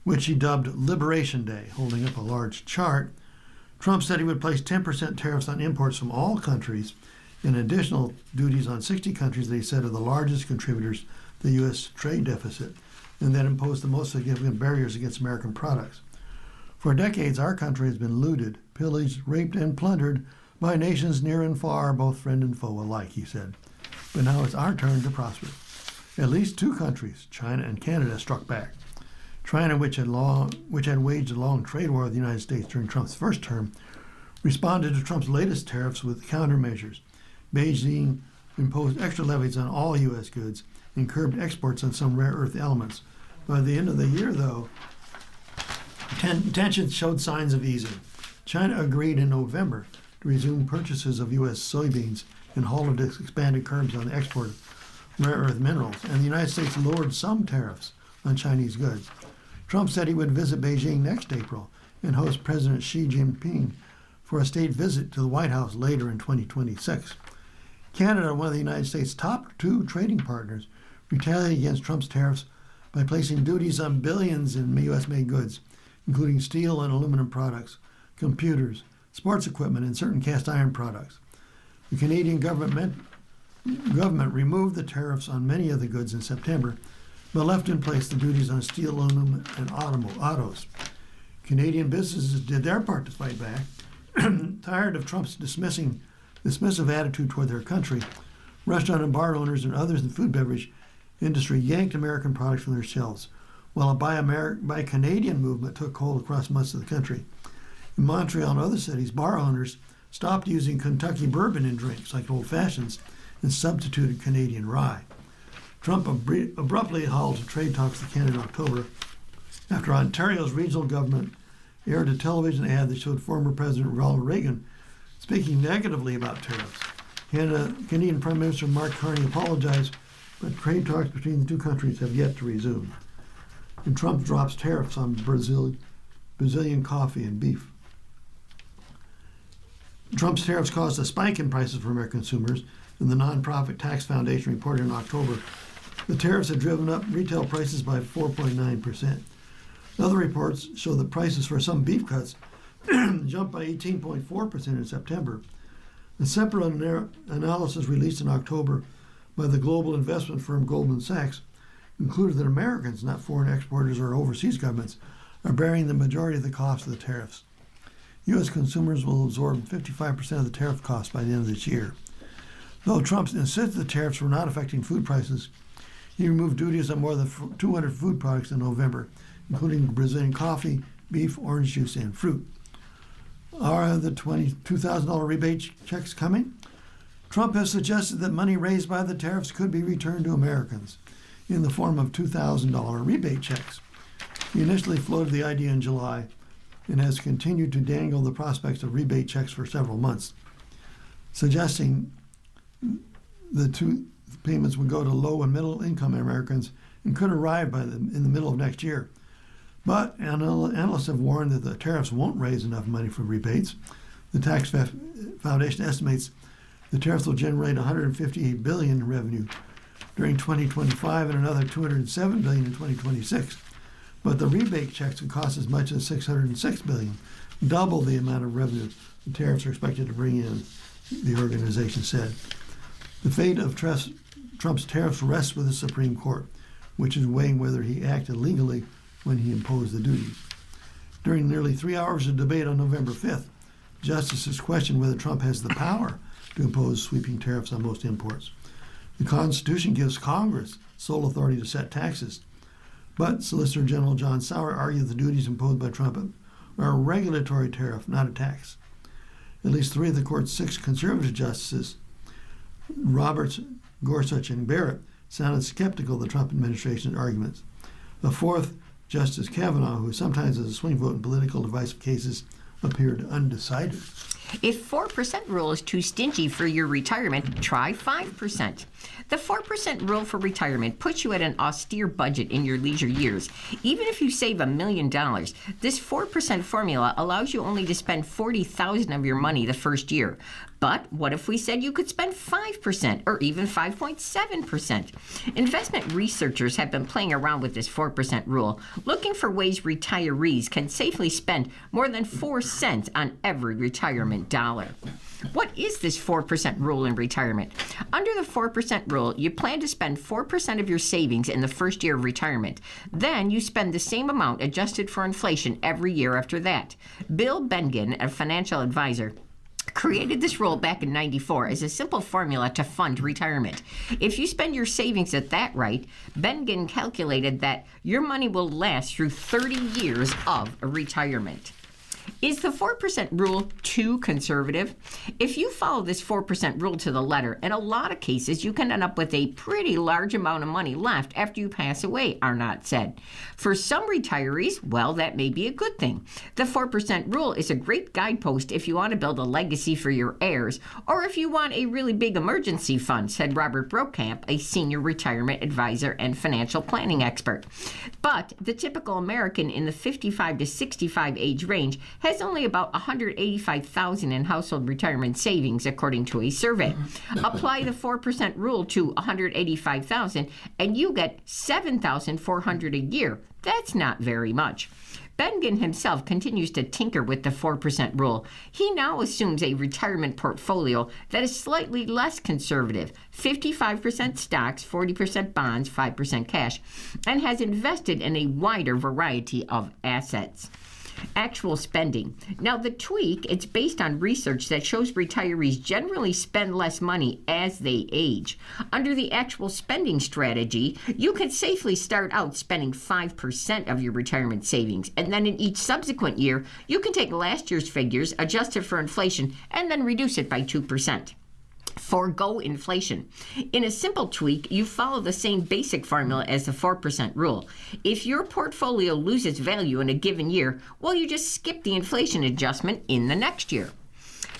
[SPEAKER 1] which he dubbed Liberation Day, holding up a large chart. Trump said he would place 10% tariffs on imports from all countries and additional duties on 60 countries that he said are the largest contributors to the U.S. trade deficit, and that imposed the most significant barriers against American products. For decades, our country has been looted, pillaged, raped, and plundered by nations near and far, both friend and foe alike, he said. But now it's our turn to prosper. At least two countries, China and Canada, struck back. China, which had waged a long trade war with the United States during Trump's first term, responded to Trump's latest tariffs with countermeasures. Beijing imposed extra levies on all U.S. goods and curbed exports on some rare earth elements. By the end of the year, though, tensions showed signs of easing. China agreed in November to resume purchases of U.S. soybeans and halted its expanded curbs on the export of rare earth minerals, and the United States lowered some tariffs on Chinese goods. Trump said he would visit Beijing next April and host President Xi Jinping for a state visit to the White House later in 2026. Canada, one of the United States' top two trading partners, retaliated against Trump's tariffs by placing duties on billions in U.S.-made goods, including steel and aluminum products, computers, sports equipment, and certain cast iron products. The Canadian government removed the tariffs on many of the goods in September, but left in place the duties on steel, aluminum, and autos. Canadian businesses did their part to fight back. Tired of Trump's dismissive attitude toward their country, restaurant and bar owners and others in the food beverage industry yanked American products from their shelves, while a Buy Canadian movement took hold across much of the country. In Montreal and other cities, bar owners stopped using Kentucky bourbon in drinks like old fashions and substituted Canadian rye. Trump abruptly halted trade talks with Canada in October after Ontario's regional government aired a television ad that showed former President Ronald Reagan speaking negatively about tariffs. Canadian Prime Minister Mark Carney apologized, but trade talks between the two countries have yet to resume. And Trump drops tariffs on Brazilian coffee and beef. Trump's tariffs caused a spike in prices for American consumers, and the nonprofit Tax Foundation reported in October the tariffs had driven up retail prices by 4.9%. Other reports show that prices for some beef cuts jumped by 18.4% in September. A separate analysis released in October by the global investment firm Goldman Sachs concluded that Americans, not foreign exporters or overseas governments, are bearing the majority of the cost of the tariffs. U.S. consumers will absorb 55% of the tariff cost by the end of this year. Though Trump insisted the tariffs were not affecting food prices, he removed duties on more than 200 food products in November, including Brazilian coffee, beef, orange juice, and fruit. Are the $22,000 rebate checks coming? Trump has suggested that money raised by the tariffs could be returned to Americans in the form of $2,000 rebate checks. He initially floated the idea in July and has continued to dangle the prospects of rebate checks for several months, suggesting the two payments would go to low and middle income Americans and could arrive in the middle of next year. But analysts have warned that the tariffs won't raise enough money for rebates. The Tax Foundation estimates the tariffs will generate $158 billion in revenue during 2025 and another $207 billion in 2026. But the rebate checks could cost as much as $606 billion, double the amount of revenue the tariffs are expected to bring in, the organization said. The fate of Trump's tariffs rests with the Supreme Court, which is weighing whether he acted legally when he imposed the duties. During nearly 3 hours of debate on November 5th, justices questioned whether Trump has the power to impose sweeping tariffs on most imports. The Constitution gives Congress sole authority to set taxes, but Solicitor General John Sauer argued the duties imposed by Trump are a regulatory tariff, not a tax. At least 3 of the court's 6 conservative justices, Roberts, Gorsuch, and Barrett, sounded skeptical of the Trump administration's arguments. The 4th, Justice Kavanaugh, who sometimes has a swing vote in political divisive cases, appeared undecided.
[SPEAKER 2] If 4% rule is too stingy for your retirement, try 5%. The 4% rule for retirement puts you at an austere budget in your leisure years. Even if you save $1 million, this 4% formula allows you only to spend $40,000 of your money the first year. But what if we said you could spend 5% or even 5.7%? Investment researchers have been playing around with this 4% rule, looking for ways retirees can safely spend more than 4 cents on every retirement dollar. What is this 4% rule in retirement? Under the 4% rule, you plan to spend 4% of your savings in the first year of retirement. Then you spend the same amount adjusted for inflation every year after that. Bill Bengen, a financial advisor, created this rule back in '94 as a simple formula to fund retirement. If you spend your savings at that rate, Bengen calculated that your money will last through 30 years of retirement. Is the 4% rule too conservative? If you follow this 4% rule to the letter, in a lot of cases, you can end up with a pretty large amount of money left after you pass away, Arnott said. For some retirees, well, that may be a good thing. The 4% rule is a great guidepost if you want to build a legacy for your heirs, or if you want a really big emergency fund, said Robert Brokamp, a senior retirement advisor and financial planning expert. But the typical American in the 55 to 65 age range has only about $185,000 in household retirement savings, according to a survey. Apply the 4% rule to $185,000, and you get $7,400 a year. That's not very much. Bengen himself continues to tinker with the 4% rule. He now assumes a retirement portfolio that is slightly less conservative, 55% stocks, 40% bonds, 5% cash, and has invested in a wider variety of assets. Actual spending. Now, the tweak, it's based on research that shows retirees generally spend less money as they age. Under the actual spending strategy, you can safely start out spending 5% of your retirement savings, and then in each subsequent year, you can take last year's figures, adjust it for inflation, and then reduce it by 2%. Forgo inflation. In a simple tweak, you follow the same basic formula as the 4% rule. If your portfolio loses value in a given year, well, you just skip the inflation adjustment in the next year.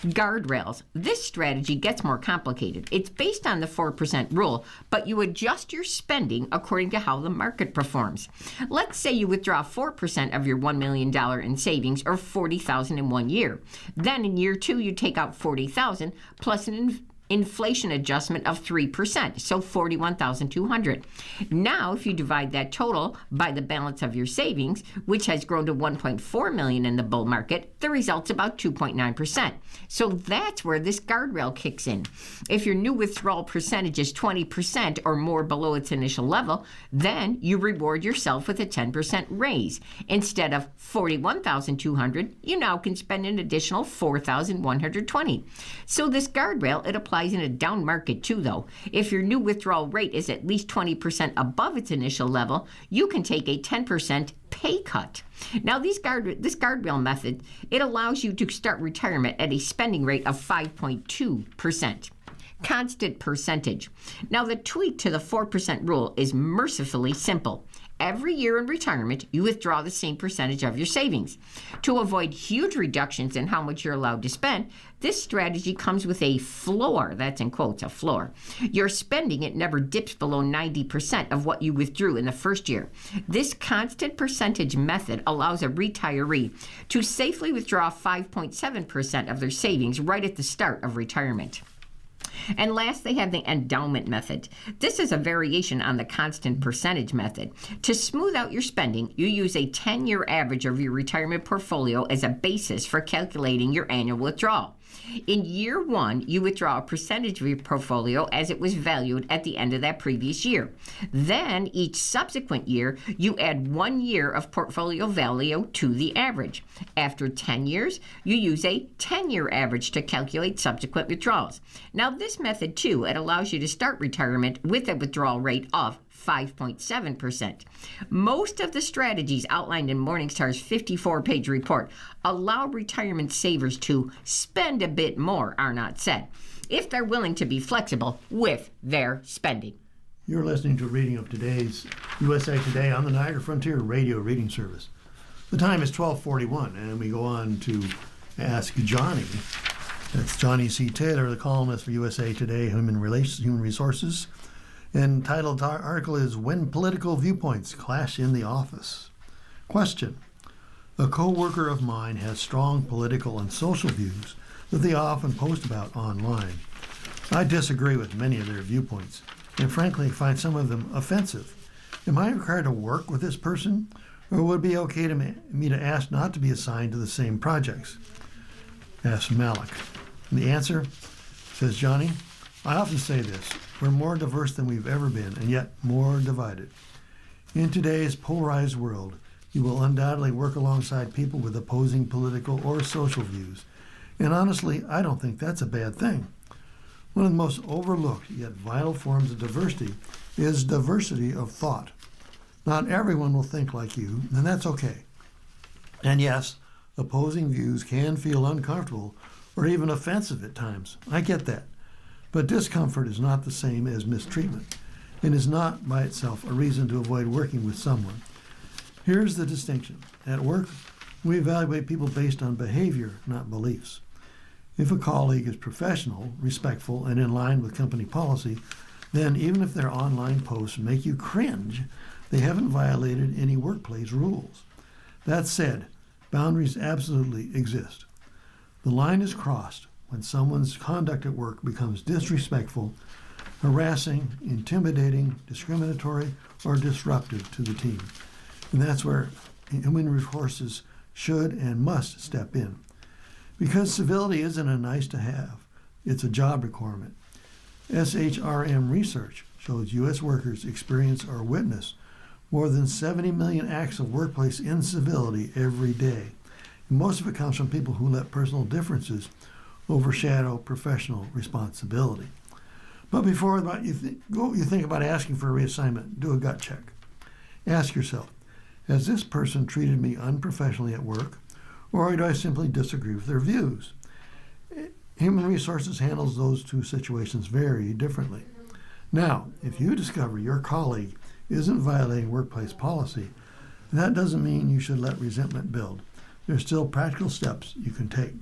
[SPEAKER 2] Guardrails. This strategy gets more complicated. It's based on the 4% rule, but you adjust your spending according to how the market performs. Let's say you withdraw 4% of your $1 million in savings, or $40,000 in 1 year. Then in year 2, you take out $40,000 plus an inflation adjustment of 3%, so $41,200. Now, if you divide that total by the balance of your savings, which has grown to $1.4 million in the bull market, the result's about 2.9%. So that's where this guardrail kicks in. If your new withdrawal percentage is 20% or more below its initial level, then you reward yourself with a 10% raise. Instead of $41,200, you now can spend an additional $4,120. So this guardrail, it applies in a down market too, though. If your new withdrawal rate is at least 20% above its initial level, you can take a 10% pay cut. Now, this guardrail method, it allows you to start retirement at a spending rate of 5.2%. Constant percentage. Now, the tweak to the 4% rule is mercifully simple. Every year in retirement, you withdraw the same percentage of your savings. To avoid huge reductions in how much you're allowed to spend, this strategy comes with a floor, that's in quotes, a floor. Your spending, it never dips below 90% of what you withdrew in the first year. This constant percentage method allows a retiree to safely withdraw 5.7% of their savings right at the start of retirement. And last, they have the endowment method. This is a variation on the constant percentage method. To smooth out your spending, you use a 10-year average of your retirement portfolio as a basis for calculating your annual withdrawal. In year 1, you withdraw a percentage of your portfolio as it was valued at the end of that previous year. Then, each subsequent year, you add 1 year of portfolio value to the average. After 10 years, you use a 10-year average to calculate subsequent withdrawals. Now, this method, too, it allows you to start retirement with a withdrawal rate of 5.7%. Most of the strategies outlined in Morningstar's 54-page report allow retirement savers to spend a bit more, Arnott said, if they're willing to be flexible with their spending.
[SPEAKER 1] You're listening to a reading of today's USA Today on the Niagara Frontier Radio Reading Service. The time is 12:41, and we go on to ask Johnny. That's Johnny C. Taylor, the columnist for USA Today Human Resources. And titled article is When Political Viewpoints Clash in the Office. Question. A co-worker of mine has strong political and social views that they often post about online. I disagree with many of their viewpoints and frankly find some of them offensive. Am I required to work with this person, or would it be okay to me to ask not to be assigned to the same projects? Asked Malik. And the answer, says Johnny, I often say this. We're more diverse than we've ever been, and yet more divided. In today's polarized world, you will undoubtedly work alongside people with opposing political or social views. And honestly, I don't think that's a bad thing. One of the most overlooked yet vital forms of diversity is diversity of thought. Not everyone will think like you, and that's okay. And yes, opposing views can feel uncomfortable or even offensive at times. I get that. But discomfort is not the same as mistreatment, and is not by itself a reason to avoid working with someone. Here's the distinction. At work, we evaluate people based on behavior, not beliefs. If a colleague is professional, respectful, and in line with company policy, then even if their online posts make you cringe, they haven't violated any workplace rules. That said, boundaries absolutely exist. The line is crossed when someone's conduct at work becomes disrespectful, harassing, intimidating, discriminatory, or disruptive to the team. And that's where human resources should and must step in. Because civility isn't a nice to have, it's a job requirement. SHRM research shows U.S. workers experience or witness more than 70 million acts of workplace incivility every day. And most of it comes from people who let personal differences overshadow professional responsibility. But before you think about asking for a reassignment, do a gut check. Ask yourself, has this person treated me unprofessionally at work, or do I simply disagree with their views? Human Resources handles those two situations very differently. Now, if you discover your colleague isn't violating workplace policy, that doesn't mean you should let resentment build. There's still practical steps you can take.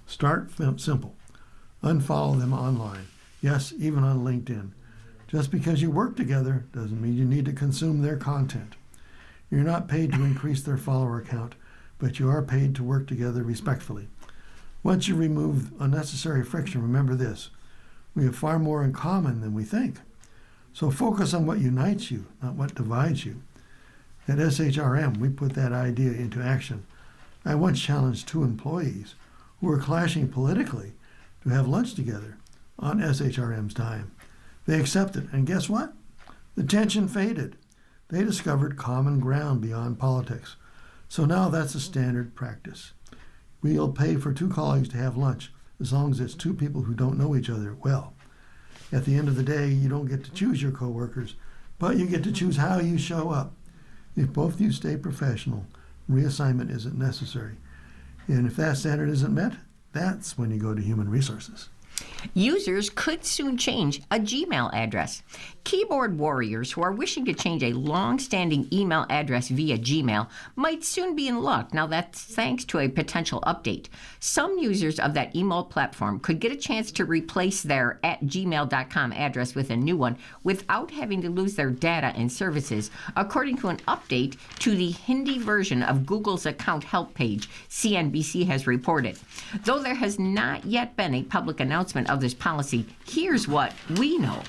[SPEAKER 1] Start simple. Unfollow them online. Yes, even on LinkedIn. Just because you work together doesn't mean you need to consume their content. You're not paid to increase their follower count, but you are paid to work together respectfully. Once you remove unnecessary friction, remember this: we have far more in common than we think. So focus on what unites you, not what divides you. At SHRM, we put that idea into action. I once challenged 2 employees who were clashing politically to have lunch together on SHRM's time. They accepted, and guess what? The tension faded. They discovered common ground beyond politics. So now that's a standard practice. We'll pay for 2 colleagues to have lunch as long as it's 2 people who don't know each other well. At the end of the day, you don't get to choose your coworkers, but you get to choose how you show up. If both of you stay professional, reassignment isn't necessary. And if that standard isn't met, that's when you go to Human Resources.
[SPEAKER 2] Users could soon change a Gmail address. Keyboard warriors who are wishing to change a long-standing email address via Gmail might soon be in luck. Now, that's thanks to a potential update. Some users of that email platform could get a chance to replace their @gmail.com address with a new one without having to lose their data and services, according to an update to the Hindi version of Google's account help page, CNBC has reported. Though there has not yet been a public announcement of this policy, here's what we know.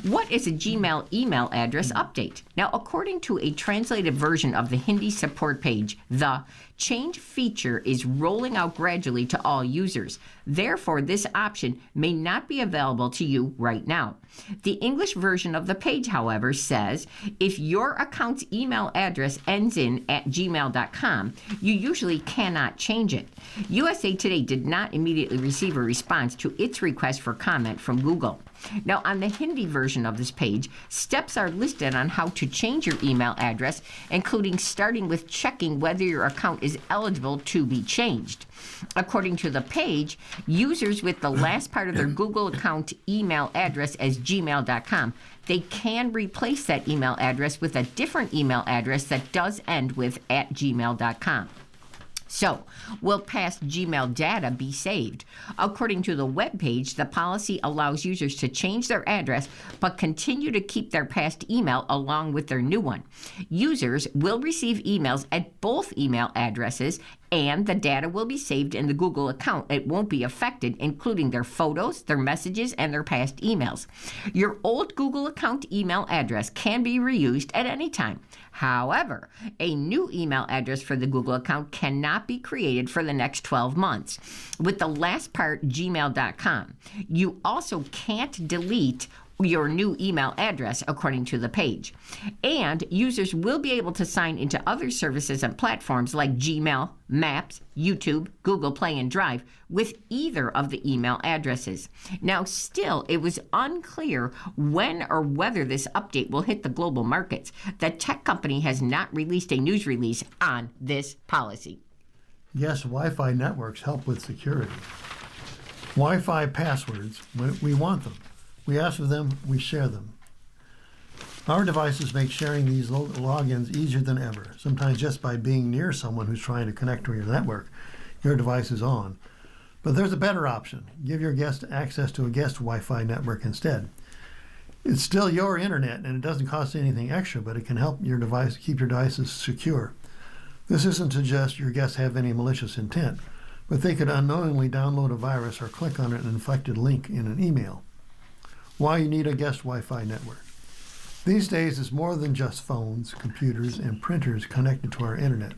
[SPEAKER 2] What is a Gmail email address update? Now, according to a translated version of the Hindi support page, the change feature is rolling out gradually to all users. Therefore, this option may not be available to you right now. The English version of the page, however, says if your account's email address ends in @gmail.com, you usually cannot change it. USA Today did not immediately receive a response to its request for comment from Google. Now, on the Hindi version of this page, steps are listed on how to change your email address, including starting with checking whether your account is eligible to be changed. According to the page, users with the last part of their Google account email address as gmail.com, they can replace that email address with a different email address that does end with @gmail.com. So, will past Gmail data be saved? According to the webpage, the policy allows users to change their address but continue to keep their past email along with their new one. Users will receive emails at both email addresses, and the data will be saved in the Google account. It won't be affected, including their photos, their messages, and their past emails. Your old Google account email address can be reused at any time. However, a new email address for the Google account cannot be created for the next 12 months. With the last part, gmail.com, you also can't delete your new email address, according to the page. And users will be able to sign into other services and platforms like Gmail, Maps, YouTube, Google Play, and Drive with either of the email addresses. Now, still, it was unclear when or whether this update will hit the global markets. The tech company has not released a news release on this policy.
[SPEAKER 1] Yes, Wi-Fi networks help with security. Wi-Fi passwords, we want them. We ask for them, we share them. Our devices make sharing these logins easier than ever, sometimes just by being near someone who's trying to connect to your network. Your device is on. But there's a better option. Give your guest access to a guest Wi-Fi network instead. It's still your internet, and it doesn't cost anything extra, but it can help your device keep your devices secure. This isn't to suggest your guests have any malicious intent, but they could unknowingly download a virus or click on an infected link in an email. Why you need a guest Wi-Fi network? These days, it's more than just phones, computers, and printers connected to our internet.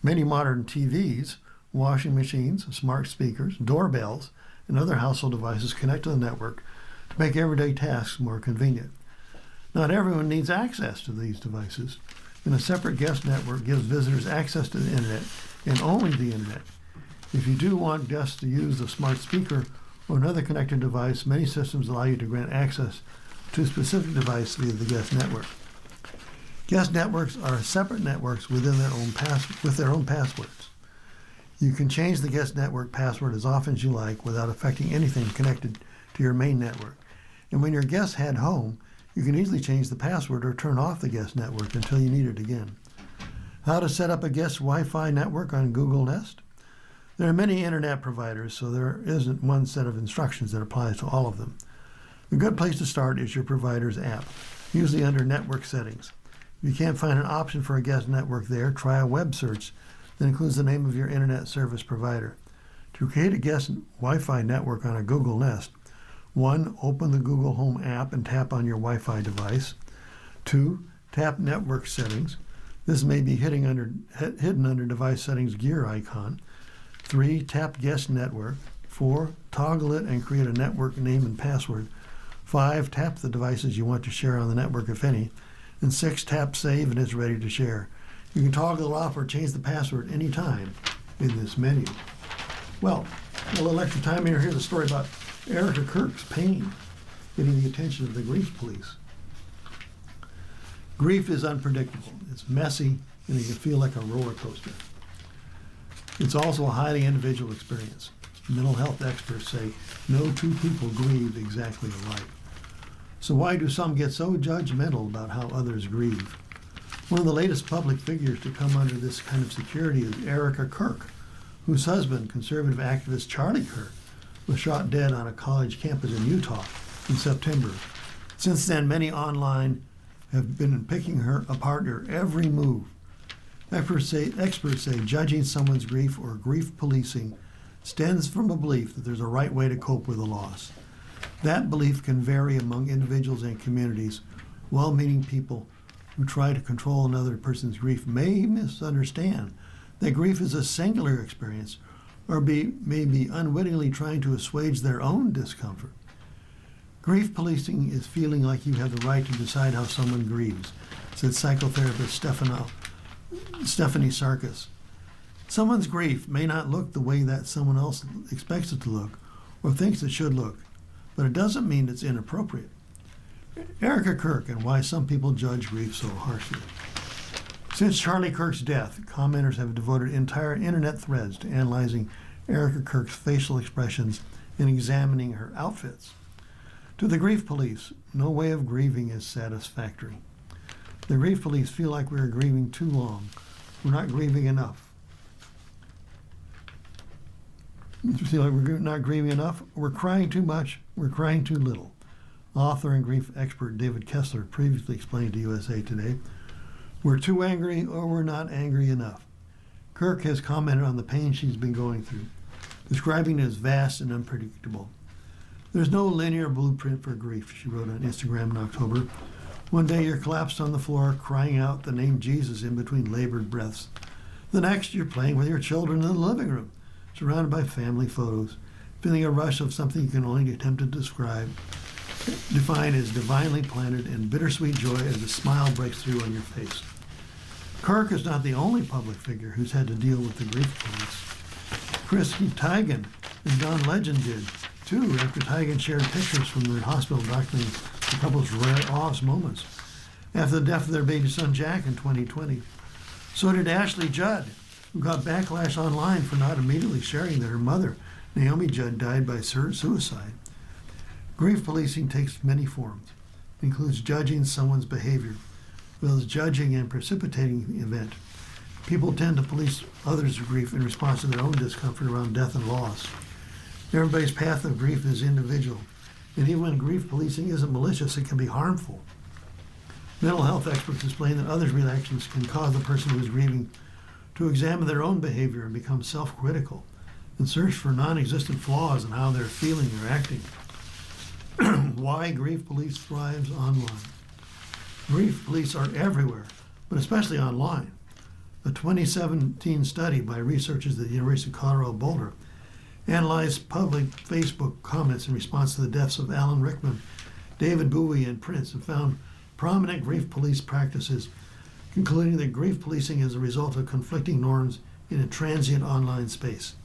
[SPEAKER 1] Many modern TVs, washing machines, smart speakers, doorbells, and other household devices connect to the network to make everyday tasks more convenient. Not everyone needs access to these devices, and a separate guest network gives visitors access to the internet and only the internet. If you do want guests to use the smart speaker or another connected device, many systems allow you to grant access to a specific device via the guest network. Guest networks are separate networks within their own with their own passwords. You can change the guest network password as often as you like without affecting anything connected to your main network. And when your guests head home, you can easily change the password or turn off the guest network until you need it again. How to set up a guest Wi-Fi network on Google Nest? There are many internet providers, so there isn't one set of instructions that applies to all of them. A good place to start is your provider's app, usually under Network Settings. If you can't find an option for a guest network there, try a web search that includes the name of your internet service provider. To create a guest Wi-Fi network on a Google Nest, 1. Open the Google Home app and tap on your Wi-Fi device. 2. Tap Network Settings. This may be hidden under Device Settings gear icon. 3. Tap Guest Network. 4. Toggle it and create a network name and password. 5. Tap the devices you want to share on the network, if any. And 6. Tap Save and it's ready to share. You can toggle it off or change the password anytime in this menu. Well, a little extra time here. Here's a story about Erica Kirk's pain getting the attention of the grief police. Grief is unpredictable. It's messy, and it can feel like a roller coaster. It's also a highly individual experience. Mental health experts say no two people grieve exactly alike. So why do some get so judgmental about how others grieve? One of the latest public figures to come under this kind of security is Erica Kirk, whose husband, conservative activist Charlie Kirk, was shot dead on a college campus in Utah in September. Since then, many online have been picking her apart her every move. Experts say judging someone's grief or grief policing stems from a belief that there's a right way to cope with a loss. That belief can vary among individuals and communities. Well-meaning people who try to control another person's grief may misunderstand that grief is a singular experience or may be unwittingly trying to assuage their own discomfort. Grief policing is feeling like you have the right to decide how someone grieves, said psychotherapist Stephanie Sarkis. Someone's grief may not look the way that someone else expects it to look or thinks it should look, but it doesn't mean it's inappropriate. Erica Kirk and why some people judge grief so harshly. Since Charlie Kirk's death, commenters have devoted entire internet threads to analyzing Erica Kirk's facial expressions and examining her outfits. To the grief police, no way of grieving is satisfactory. The grief police feel like we are grieving too long. We're not grieving enough. You feel like we're not grieving enough? We're crying too much. We're crying too little. Author and grief expert David Kessler previously explained to USA Today, we're too angry or we're not angry enough. Kirk has commented on the pain she's been going through, describing it as vast and unpredictable. There's no linear blueprint for grief, she wrote on Instagram in October. One day you're collapsed on the floor, crying out the name Jesus in between labored breaths. The next, you're playing with your children in the living room, surrounded by family photos, feeling a rush of something you can only attempt to define as divinely planted and bittersweet joy as a smile breaks through on your face. Kirk is not the only public figure who's had to deal with the grief police. Chrissy Teigen and John Legend did, too, after Teigen shared pictures from their hospital documenting the couple's rare off moments after the death of their baby son Jack in 2020. So did Ashley Judd, who got backlash online for not immediately sharing that her mother, Naomi Judd, died by suicide. Grief policing takes many forms. It includes judging someone's behavior, as well as judging and precipitating the event. People tend to police others' grief in response to their own discomfort around death and loss. Everybody's path of grief is individual, and even when grief policing isn't malicious, it can be harmful. Mental health experts explain that others' reactions can cause the person who is grieving to examine their own behavior and become self-critical and search for non-existent flaws in how they're feeling or acting. Why grief police thrives online. Grief police are everywhere, but especially online. A 2017 study by researchers at the University of Colorado Boulder analyzed public Facebook comments in response to the deaths of Alan Rickman, David Bowie, and Prince, and found prominent grief police practices, concluding that grief policing is a result of conflicting norms in a transient online space.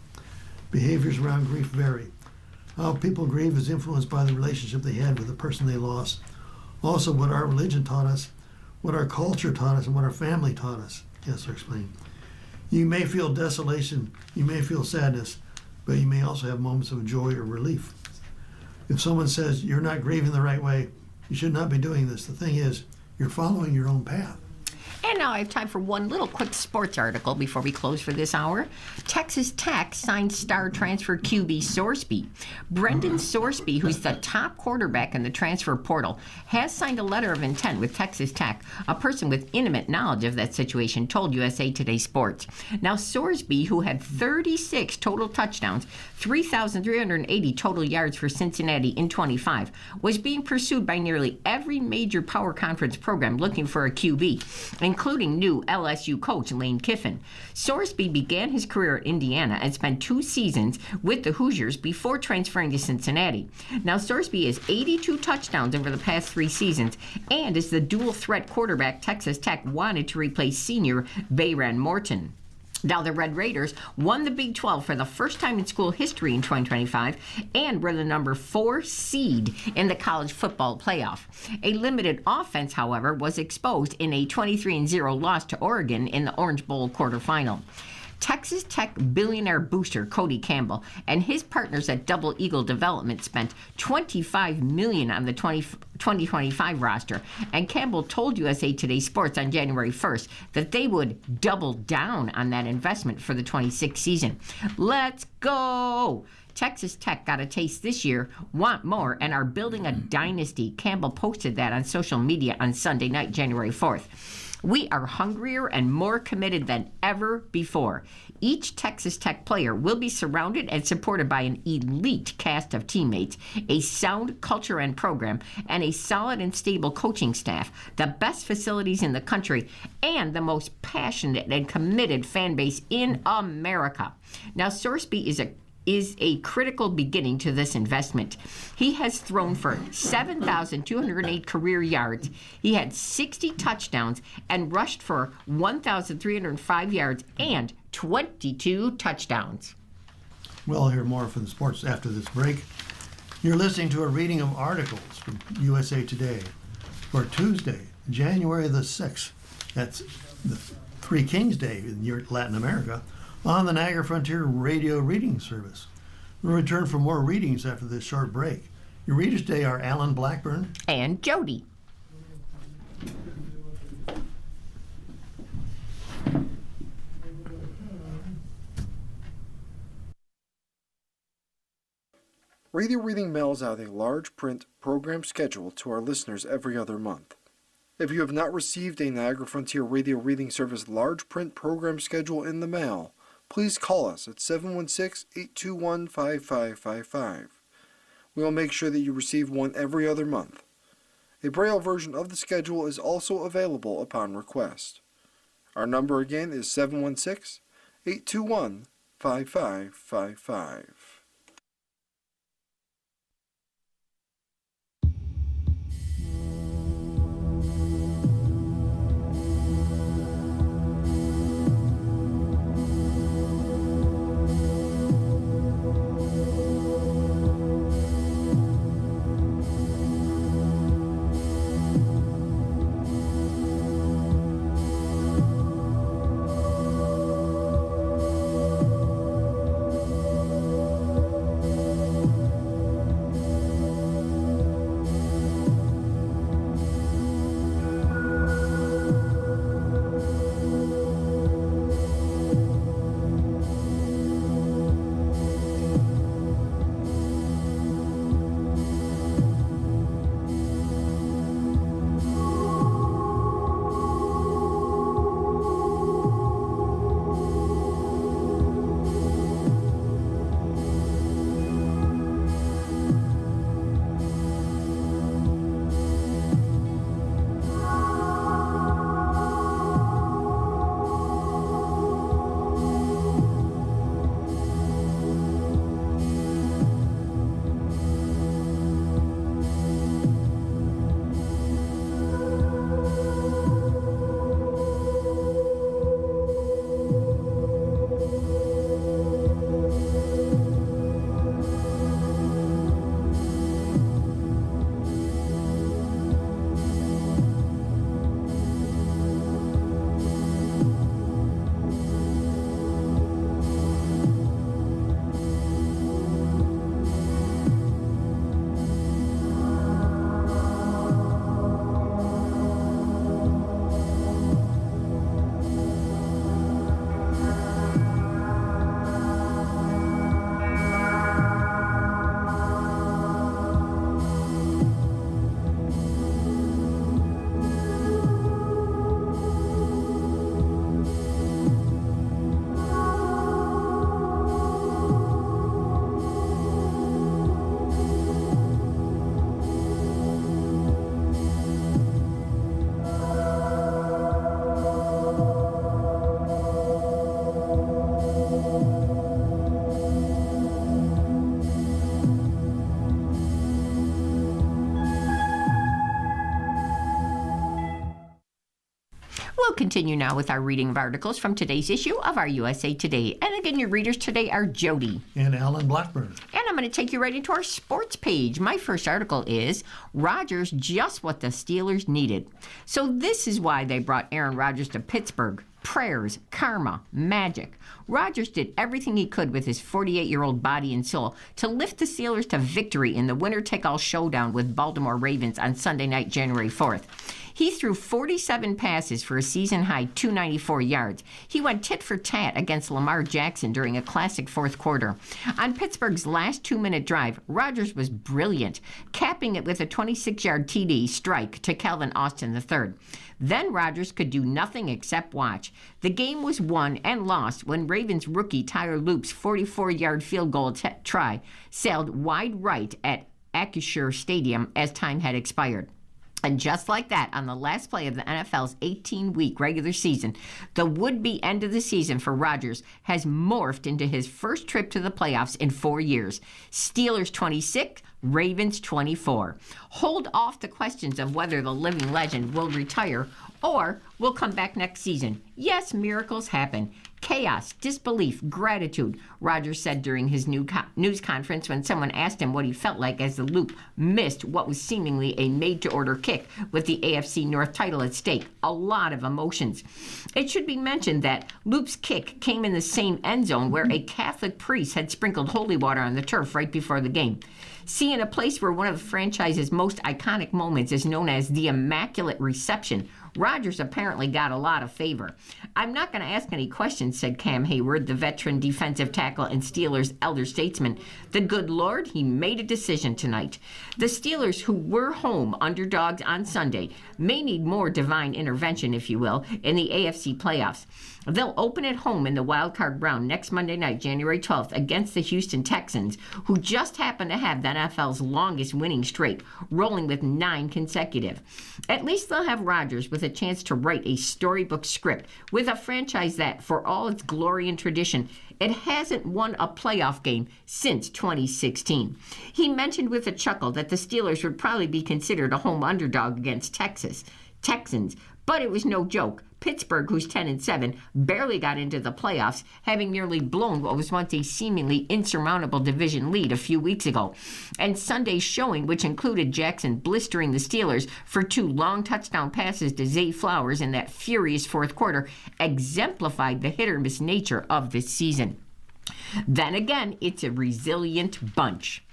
[SPEAKER 1] Behaviors around grief vary. How people grieve is influenced by the relationship they had with the person they lost. Also, what our religion taught us, what our culture taught us, and what our family taught us, Kessler explained. You may feel desolation, you may feel sadness, but you may also have moments of joy or relief. If someone says you're not grieving the right way, you should not be doing this. The thing is, you're following your own path.
[SPEAKER 2] And now I have time for one little quick sports article before we close for this hour. Texas Tech signed star transfer QB Sorsby. Brendan Sorsby, who's the top quarterback in the transfer portal, has signed a letter of intent with Texas Tech. A person with intimate knowledge of that situation told USA Today Sports. Now, Sorsby, who had 36 total touchdowns, 3,380 total yards for Cincinnati in 25, was being pursued by nearly every major power conference program looking for a QB, including new LSU coach Lane Kiffin. Sorsby began his career at Indiana and spent 2 seasons with the Hoosiers before transferring to Cincinnati. Now, Sorsby has 82 touchdowns over the past 3 seasons and is the dual-threat quarterback Texas Tech wanted to replace senior Bayron Morton. Now, the Red Raiders won the Big 12 for the first time in school history in 2025 and were the number 4 seed in the college football playoff. A limited offense, however, was exposed in a 23-0 loss to Oregon in the Orange Bowl quarterfinal. Texas Tech billionaire booster Cody Campbell and his partners at Double Eagle Development spent $25 million on the 2025 roster, and Campbell told USA Today Sports on January 1st that they would double down on that investment for the 26th season. Let's go! Texas Tech got a taste this year, want more, and are building a dynasty. Campbell posted that on social media on Sunday night, January 4th. We are hungrier and more committed than ever before. Each Texas Tech player will be surrounded and supported by an elite cast of teammates, a sound culture and program, and a solid and stable coaching staff, the best facilities in the country, and the most passionate and committed fan base in America. Now, Sorsby is a critical beginning to this investment. He has thrown for 7,208 career yards. He had 60 touchdowns and rushed for 1,305 yards and 22 touchdowns.
[SPEAKER 1] We'll hear more from the sports after this break. You're listening to a reading of articles from USA Today for Tuesday, January the 6th. That's the Three Kings Day in Latin America, on the Niagara Frontier Radio Reading Service. We'll return for more readings after this short break. Your readers today are Alan Blackburn
[SPEAKER 2] and Jody.
[SPEAKER 3] Radio Reading mails out a large print program schedule to our listeners every other month. If you have not received a Niagara Frontier Radio Reading Service large print program schedule in the mail, please call us at 716-821-5555. We will make sure that you receive one every other month. A Braille version of the schedule is also available upon request. Our number again is 716-821-5555.
[SPEAKER 2] continue now with our reading of articles from today's issue of our USA Today. And again, your readers today are Jody.
[SPEAKER 1] And Alan Blackburn.
[SPEAKER 2] And I'm going to take you right into our sports page. My first article is Rodgers just what the Steelers needed. So this is why they brought Aaron Rodgers to Pittsburgh. Prayers, karma, magic. Rodgers did everything he could with his 48-year-old body and soul to lift the Steelers to victory in the winner-take-all showdown with Baltimore Ravens on Sunday night, January 4th. He threw 47 passes for a season-high 294 yards. He went tit for tat against Lamar Jackson during a classic fourth quarter. On Pittsburgh's last 2-minute drive, Rodgers was brilliant, capping it with a 26-yard TD strike to Calvin Austin III. Then Rodgers could do nothing except watch. The game was won and lost when Ravens rookie Tyler Loop's 44-yard field goal try sailed wide right at Acrisure Stadium as time had expired. And just like that, on the last play of the NFL's 18-week regular season, the would-be end of the season for Rodgers has morphed into his first trip to the playoffs in 4 years. Steelers 26, Ravens 24. Hold off the questions of whether the living legend will retire or will come back next season. Yes, miracles happen. Chaos, disbelief, gratitude, Rodgers said during his news conference when someone asked him what he felt like as the Loop missed what was seemingly a made-to-order kick with the AFC North title at stake. A lot of emotions. It should be mentioned that Loop's kick came in the same end zone where a Catholic priest had sprinkled holy water on the turf right before the game. See, in a place where one of the franchise's most iconic moments is known as the Immaculate Reception, Rodgers apparently got a lot of favor. I'm not going to ask any questions, said Cam Hayward, the veteran defensive tackle and Steelers' elder statesman. The good Lord, he made a decision tonight. The Steelers, who were home underdogs on Sunday, may need more divine intervention, if you will, in the AFC playoffs. They'll open at home in the wild card round next Monday night, January 12th, against the Houston Texans, who just happen to have the NFL's longest winning streak, rolling with 9 consecutive. At least they'll have Rodgers with a chance to write a storybook script with a franchise that, for all its glory and tradition, it hasn't won a playoff game since 2016. He mentioned with a chuckle that the Steelers would probably be considered a home underdog against Texans, but it was no joke. Pittsburgh, who's 10-7, barely got into the playoffs, having nearly blown what was once a seemingly insurmountable division lead a few weeks ago. And Sunday's showing, which included Jackson blistering the Steelers for 2 long touchdown passes to Zay Flowers in that furious fourth quarter, exemplified the hit-or-miss nature of this season. Then again, it's a resilient bunch.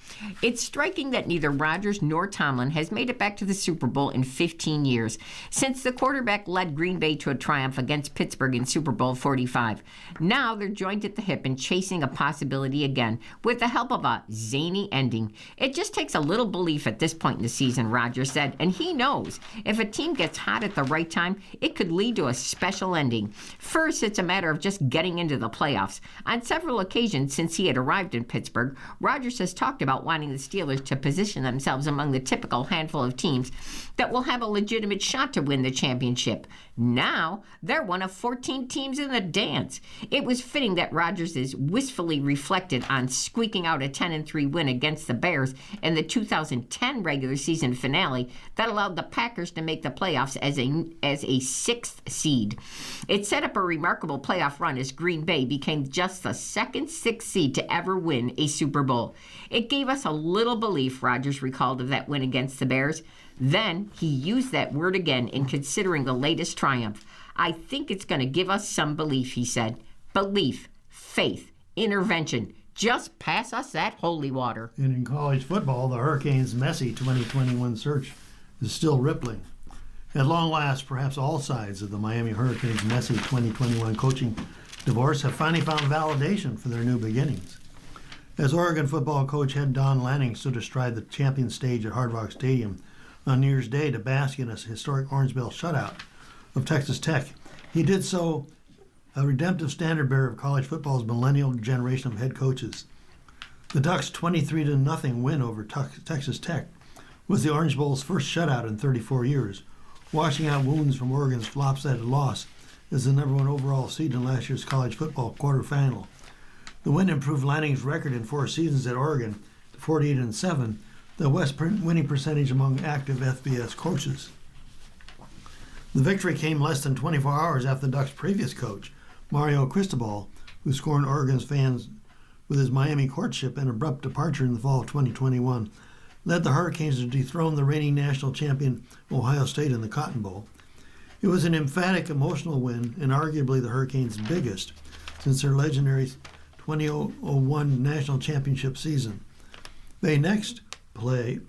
[SPEAKER 2] It's striking that neither Rodgers nor Tomlin has made it back to the Super Bowl in 15 years, since the quarterback led Green Bay to a triumph against Pittsburgh in Super Bowl 45. Now they're joined at the hip and chasing a possibility again, with the help of a zany ending. It just takes a little belief at this point in the season, Rodgers said, and he knows if a team gets hot at the right time, it could lead to a special ending. First, it's a matter of just getting into the playoffs. On several occasions since he had arrived in Pittsburgh, Rodgers has talked about wanting the Steelers to position themselves among the typical handful of teams that will have a legitimate shot to win the championship. Now, they're one of 14 teams in the dance. It was fitting that Rodgers is wistfully reflected on squeaking out a 10-3 win against the Bears in the 2010 regular season finale that allowed the Packers to make the playoffs as a 6th seed. It set up a remarkable playoff run as Green Bay became just the second 6th seed to ever win a Super Bowl. It gave us a little belief, Rodgers recalled, of that win against the Bears. Then he used that word again in considering the latest triumph. I think it's going to give us some belief, he said. Belief, faith, intervention. Just pass us that holy water.
[SPEAKER 1] And in college football, the Hurricanes' messy 2021 search is still rippling. At long last, perhaps all sides of the Miami Hurricanes' messy 2021 coaching divorce have finally found validation for their new beginnings. As Oregon football coach head Don Lanning stood astride the champion stage at Hard Rock Stadium on New Year's Day to bask in a historic Orange Bell shutout of Texas Tech, he did so a redemptive standard bearer of college football's millennial generation of head coaches. The Ducks' 23-0 win over Texas Tech was the Orange Bowl's first shutout in 34 years, washing out wounds from Oregon's lopsided loss as the number 1 overall seed in last year's college football quarterfinal. The win improved Lanning's record in 4 seasons at Oregon to 48-7, the West winning percentage among active FBS coaches. The victory came less than 24 hours after the Ducks' previous coach, Mario Cristobal, who scorned Oregon's fans with his Miami courtship and abrupt departure in the fall of 2021, led the Hurricanes to dethrone the reigning national champion Ohio State in the Cotton Bowl. It was an emphatic, emotional win, and arguably the Hurricanes' biggest since their legendary 2001 national championship season. They next play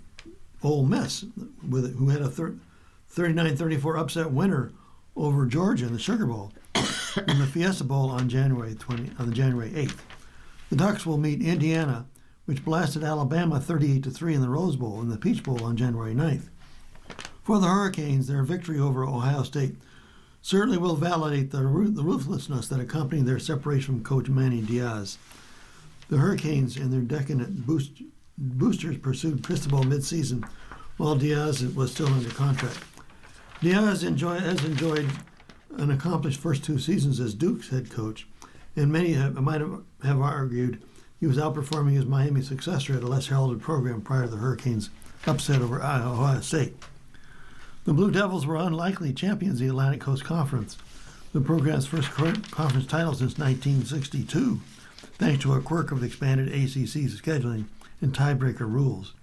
[SPEAKER 1] Ole Miss, who had a 39-34 upset winner over Georgia in the Sugar Bowl in the Fiesta Bowl on January 8th. The Ducks will meet Indiana, which blasted Alabama 38-3 in the Rose Bowl and the Peach Bowl on January 9th. For the Hurricanes, their victory over Ohio State certainly will validate the ruthlessness that accompanied their separation from coach Manny Diaz. The Hurricanes and their decadent boosters pursued Cristobal mid-season while Diaz was still under contract. Diaz has enjoyed an accomplished first 2 seasons as Duke's head coach, and many might have argued he was outperforming his Miami successor at a less heralded program prior to the Hurricanes' upset over Ohio State. The Blue Devils were unlikely champions of the Atlantic Coast Conference, the program's first conference title since 1962, thanks to a quirk of the expanded ACC scheduling and tiebreaker rules.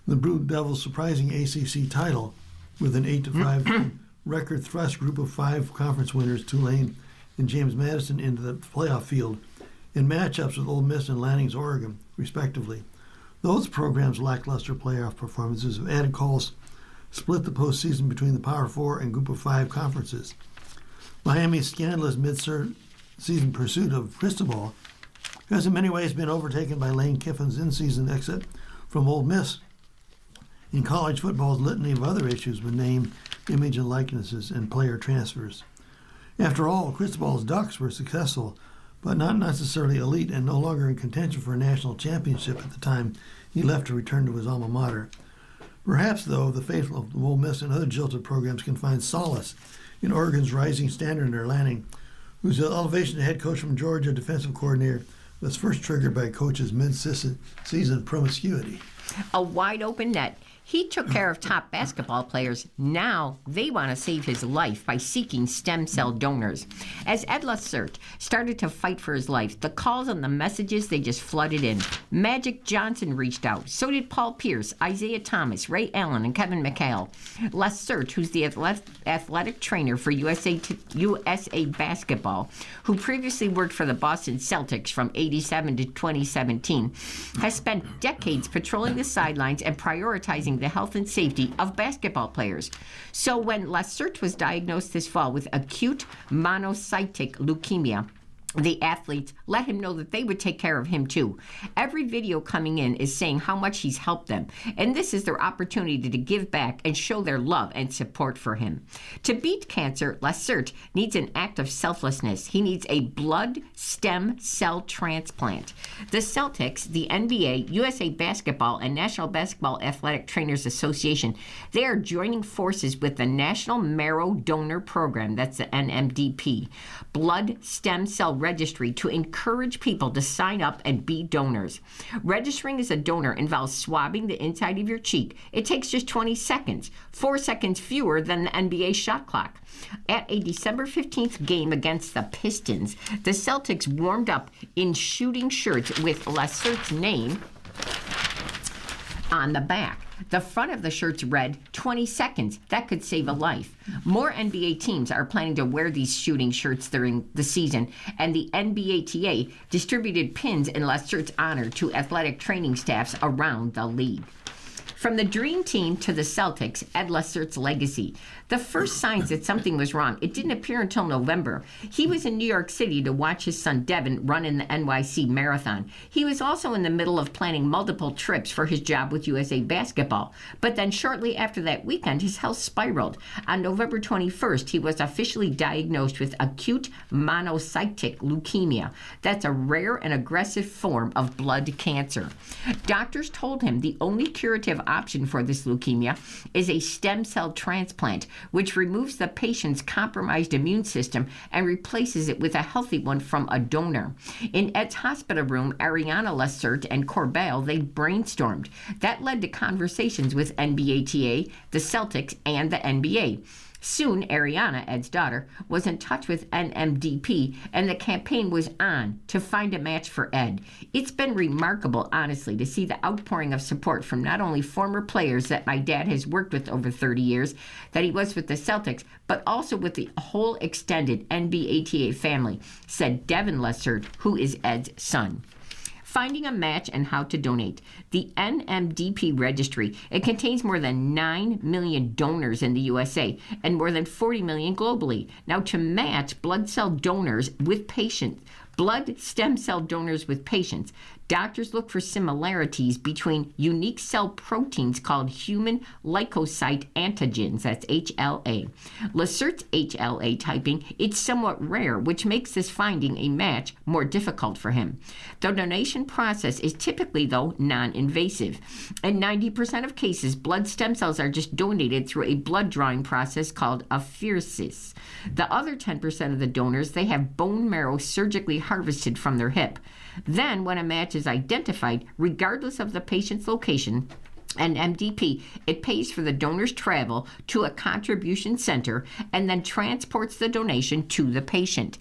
[SPEAKER 1] The Blue Devils' surprising ACC title, with an 8-5 record, thrust Group of 5 conference winners Tulane and James Madison into the playoff field in matchups with Ole Miss and Lanning's Oregon, respectively. Those programs' lackluster playoff performances have added calls split the postseason between the Power 4 and Group of 5 conferences. Miami's scandalous mid-season pursuit of Cristobal has in many ways been overtaken by Lane Kiffin's in-season exit from Ole Miss. In college football's litany of other issues with name, image, and likenesses and player transfers. After all, Cristobal's Ducks were successful, but not necessarily elite and no longer in contention for a national championship at the time he left to return to his alma mater. Perhaps, though, the faithful of Ole Miss and other jilted programs can find solace in Oregon's rising standard under Lanning, whose elevation to head coach from Georgia defensive coordinator was first triggered by coach's mid-season promiscuity.
[SPEAKER 2] A wide open net. He took care of top basketball players. Now they want to save his life by seeking stem cell donors. As Ed Lacerte started to fight for his life, the calls and the messages, they just flooded in. Magic Johnson reached out. So did Paul Pierce, Isaiah Thomas, Ray Allen, and Kevin McHale. Lacerte, who's the athletic trainer for USA Basketball, who previously worked for the Boston Celtics from '87 to 2017, has spent decades patrolling the sidelines and prioritizing the health and safety of basketball players. So when Lacerte was diagnosed this fall with acute monocytic leukemia, the athletes let him know that they would take care of him too. Every video coming in is saying how much he's helped them, and this is their opportunity to give back and show their love and support for him. To beat cancer, Lacerte needs an act of selflessness. He needs a blood stem cell transplant. The Celtics, the NBA, USA Basketball, and National Basketball Athletic Trainers Association, they are joining forces with the National Marrow Donor Program, that's the NMDP, blood stem cell registry, to encourage people to sign up and be donors. Registering as a donor involves swabbing the inside of your cheek. It takes just 20 seconds, 4 seconds fewer than the NBA shot clock. At a December 15th game against the Pistons, the Celtics warmed up in shooting shirts with Lacerte's name on the back. The front of the shirts read, 20 seconds. That could save a life. More NBA teams are planning to wear these shooting shirts during the season, and the NBATA distributed pins in Lacerte's honor to athletic training staffs around the league. From the Dream Team to the Celtics, Ed Lacerte's legacy. The first signs that something was wrong, it didn't appear until November. He was in New York City to watch his son Devin run in the NYC Marathon. He was also in the middle of planning multiple trips for his job with USA Basketball. But then shortly after that weekend, his health spiraled. On November 21st, he was officially diagnosed with acute monocytic leukemia. That's a rare and aggressive form of blood cancer. Doctors told him the only curative option for this leukemia is a stem cell transplant, which removes the patient's compromised immune system and replaces it with a healthy one from a donor. In Ed's hospital room, Ariana Lacerte and Corbell, they brainstormed. That led to conversations with NBATA, the Celtics, and the NBA. Soon, Ariana, Ed's daughter, was in touch with NMDP, and the campaign was on to find a match for Ed. It's been remarkable, honestly, to see the outpouring of support from not only former players that my dad has worked with over 30 years, that he was with the Celtics, but also with the whole extended NBATA family, said Devin Lessard, who is Ed's son. Finding a match and how to donate. The NMDP registry, it contains more than 9 million donors in the USA and more than 40 million globally. Now, to match blood stem cell donors with patients, doctors look for similarities between unique cell proteins called human leukocyte antigens, that's HLA. Lassert's HLA typing, it's somewhat rare, which makes this finding a match more difficult for him. The donation process is typically, though, non-invasive. In 90% of cases, blood stem cells are just donated through a blood drawing process called apheresis. The other 10% of the donors, they have bone marrow surgically harvested from their hip. Then, when a match is identified, regardless of the patient's location, and MDP, it pays for the donor's travel to a contribution center and then transports the donation to the patient.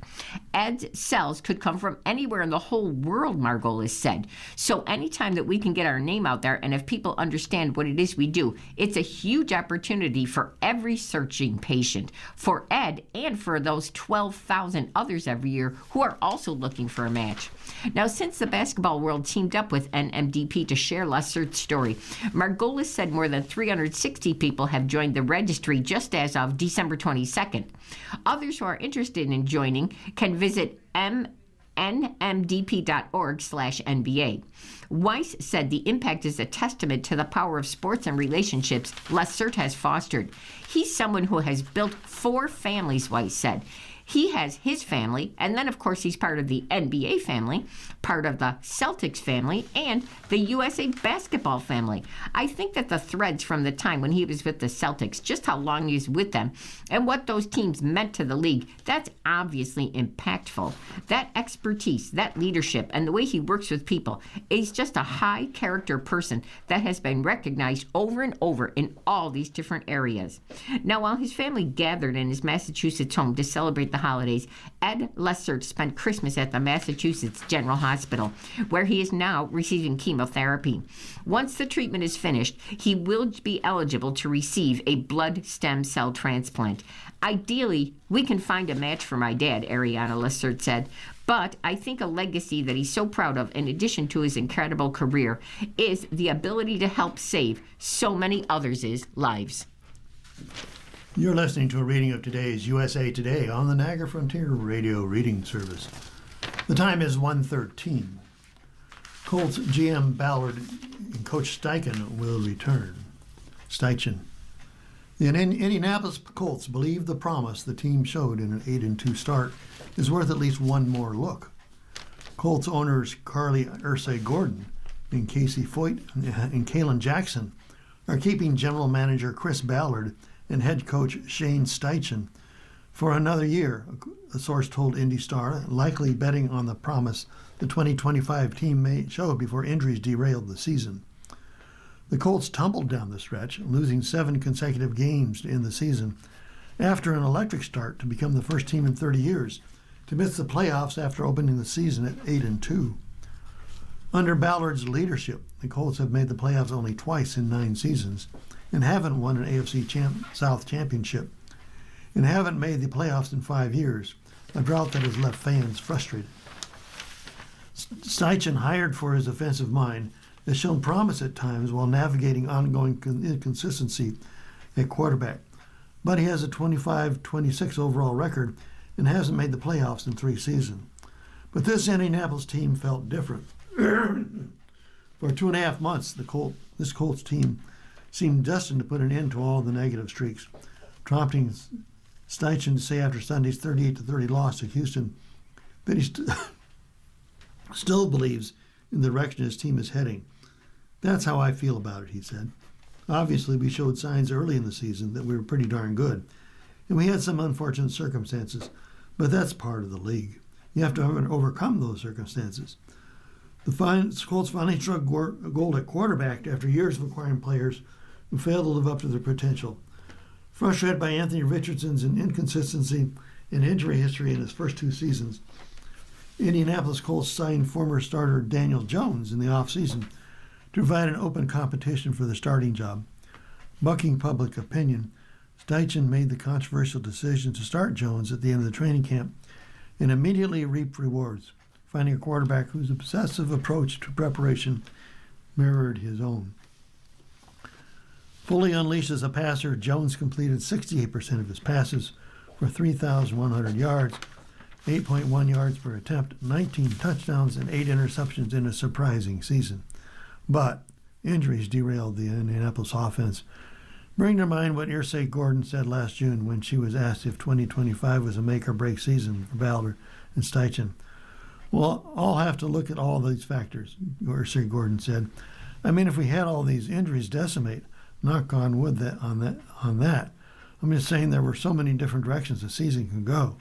[SPEAKER 2] Ed's cells could come from anywhere in the whole world, Margolis said. So anytime that we can get our name out there and if people understand what it is we do, it's a huge opportunity for every searching patient, for Ed and for those 12,000 others every year who are also looking for a match. Now, since the basketball world teamed up with NMDP to share Lassert's story, Margolis said more than 360 people have joined the registry just as of December 22nd. Others who are interested in joining can visit nmdp.org/NBA. Weiss said the impact is a testament to the power of sports and relationships Lassert has fostered. He's someone who has built 4 families, Weiss said. He has his family, and then, of course, he's part of the NBA family, part of the Celtics family, and the USA basketball family. I think that the threads from the time when he was with the Celtics, just how long he was with them, and what those teams meant to the league, that's obviously impactful. That expertise, that leadership, and the way he works with people, is just a high-character person that has been recognized over and over in all these different areas. Now, while his family gathered in his Massachusetts home to celebrate the holidays, Ed Lessert spent Christmas at the Massachusetts General Hospital, where he is now receiving chemotherapy. Once the treatment is finished, he will be eligible to receive a blood stem cell transplant. Ideally, we can find a match for my dad, Ariana Lessert said, but I think a legacy that he's so proud of, in addition to his incredible career, is the ability to help save so many others' lives.
[SPEAKER 1] You're listening to a reading of today's USA Today on the Niagara Frontier Radio Reading Service. The time is 1:13. Colts GM Ballard and Coach Steichen will return. Steichen. The Indianapolis Colts believe the promise the team showed in an 8-2 start is worth at least one more look. Colts owners Carly Ursay-Gordon and Casey Foyt and Kalen Jackson are keeping general manager Chris Ballard and head coach Shane Steichen for another year, a source told Indy Star, likely betting on the promise the 2025 team may show before injuries derailed the season. The Colts tumbled down the stretch, losing 7 consecutive games to end the season, after an electric start to become the first team in 30 years to miss the playoffs after opening the season at 8-2. Under Ballard's leadership, the Colts have made the playoffs only twice in 9 seasons, and haven't won an AFC South championship, and haven't made the playoffs in 5 years, a drought that has left fans frustrated. Steichen, hired for his offensive mind, has shown promise at times while navigating ongoing inconsistency at quarterback, but he has a 25-26 overall record and hasn't made the playoffs in 3 seasons. But this Indianapolis team felt different. For 2.5 months, this Colts team seemed destined to put an end to all the negative streaks, prompting Steichen to say after Sunday's 38-30 loss to Houston that he still believes in the direction his team is heading. That's how I feel about it, he said. Obviously, we showed signs early in the season that we were pretty darn good, and we had some unfortunate circumstances, but that's part of the league. You have to overcome those circumstances. The Colts finally struck gold at quarterback after years of acquiring players who failed to live up to their potential. Frustrated by Anthony Richardson's inconsistency and injury history in his first 2 seasons, Indianapolis Colts signed former starter Daniel Jones in the offseason to provide an open competition for the starting job. Bucking public opinion, Steichen made the controversial decision to start Jones at the end of the training camp and immediately reaped rewards, finding a quarterback whose obsessive approach to preparation mirrored his own. Fully unleashed as a passer, Jones completed 68% of his passes for 3,100 yards, 8.1 yards per attempt, 19 touchdowns, and 8 interceptions in a surprising season. But injuries derailed the Indianapolis offense. Bring to mind what Irsay Gordon said last June when she was asked if 2025 was a make-or-break season for Ballard and Steichen. Well, I'll have to look at all these factors, Irsay Gordon said. I mean, if we had all these injuries decimate, knock on wood on that. I'm just saying there were so many different directions the season could go.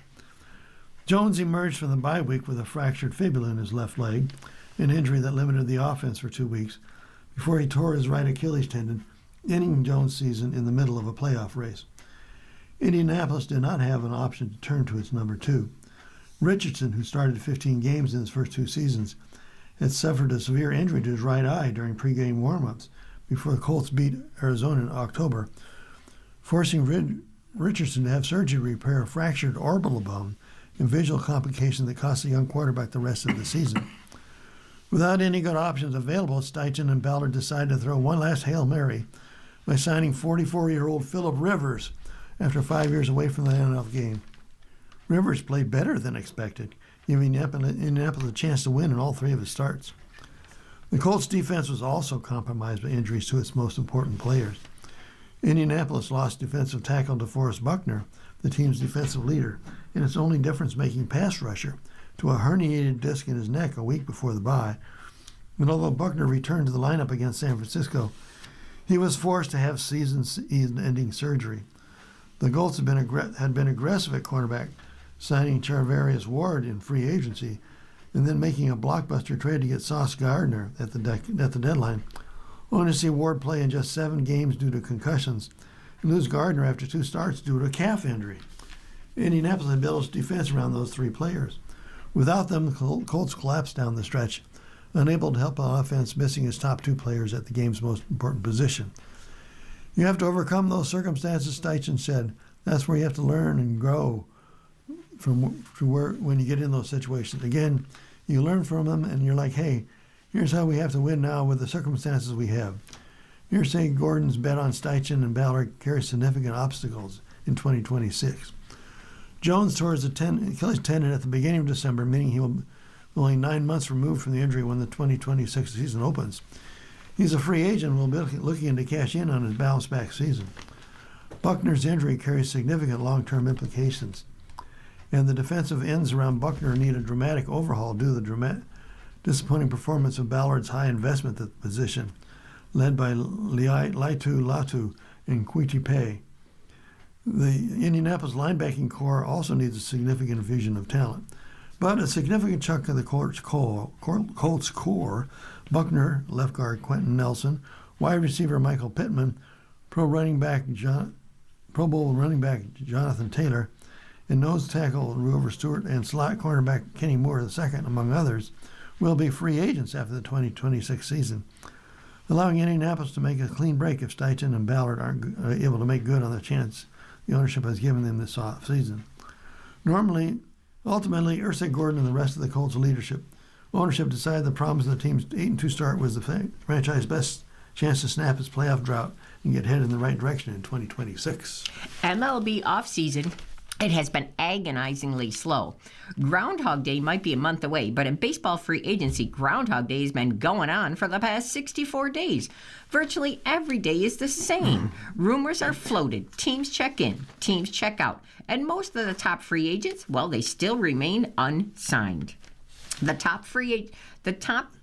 [SPEAKER 1] Jones emerged from the bye week with a fractured fibula in his left leg, an injury that limited the offense for 2 weeks, before he tore his right Achilles tendon, ending Jones' season in the middle of a playoff race. Indianapolis did not have an option to turn to its number 2. Richardson, who started 15 games in his first 2 seasons, had suffered a severe injury to his right eye during pregame warm-ups before the Colts beat Arizona in October, forcing Richardson to have surgery to repair a fractured orbital bone and visual complication that cost the young quarterback the rest of the season. Without any good options available, Steichen and Ballard decided to throw one last Hail Mary by signing 44-year-old Phillip Rivers after 5 years away from the NFL game. Rivers played better than expected, giving Indianapolis a chance to win in all 3 of his starts. The Colts' defense was also compromised by injuries to its most important players. Indianapolis lost defensive tackle DeForest Buckner, the team's defensive leader, and its only difference-making pass rusher, to a herniated disc in his neck a week before the bye. And although Buckner returned to the lineup against San Francisco, he was forced to have season-ending surgery. The Colts had been aggressive at cornerback, signing Charvarius Ward in free agency, and then making a blockbuster trade to get Sauce Gardner at the deadline, only to see Ward play in just 7 games due to concussions and lose Gardner after 2 starts due to a calf injury. Indianapolis had built its defense around those 3 players. Without them, the Colts collapsed down the stretch, unable to help the offense, missing its top 2 players at the game's most important position. You have to overcome those circumstances, Steichen said. That's where you have to learn and grow when you get in those situations. Again, you learn from them, and you're like, hey, here's how we have to win now with the circumstances we have. You're saying Gordon's bet on Steichen and Ballard carries significant obstacles in 2026. Jones tore his Achilles tendon at the beginning of December, meaning he will be only 9 months removed from the injury when the 2026 season opens. He's a free agent and will be looking to cash in on his bounce-back season. Buckner's injury carries significant long-term implications, and the defensive ends around Buckner need a dramatic overhaul due to the disappointing performance of Ballard's high investment at the position, led by Laitu Latu and Kwity Paye. The Indianapolis linebacking core also needs a significant infusion of talent, but a significant chunk of the Colts core, Buckner, left guard Quentin Nelson, wide receiver Michael Pittman, Pro Bowl running back Jonathan Taylor, and nose tackle Grover Stewart and slot cornerback Kenny Moore II, among others, will be free agents after the 2026 season, allowing Indianapolis to make a clean break if Steichen and Ballard aren't able to make good on the chance the ownership has given them this offseason. Ultimately, Irsay Gordon and the rest of the Colts ownership decided the problems of the team's 8-2 start was the franchise's best chance to snap its playoff drought and get headed in the right direction in 2026.
[SPEAKER 2] MLB offseason, it has been agonizingly slow. Groundhog Day might be a month away, but in baseball free agency, Groundhog Day has been going on for the past 64 days. Virtually every day is the same. Rumors are floated. Teams check in. Teams check out. And most of the top free agents, well, they still remain unsigned. The top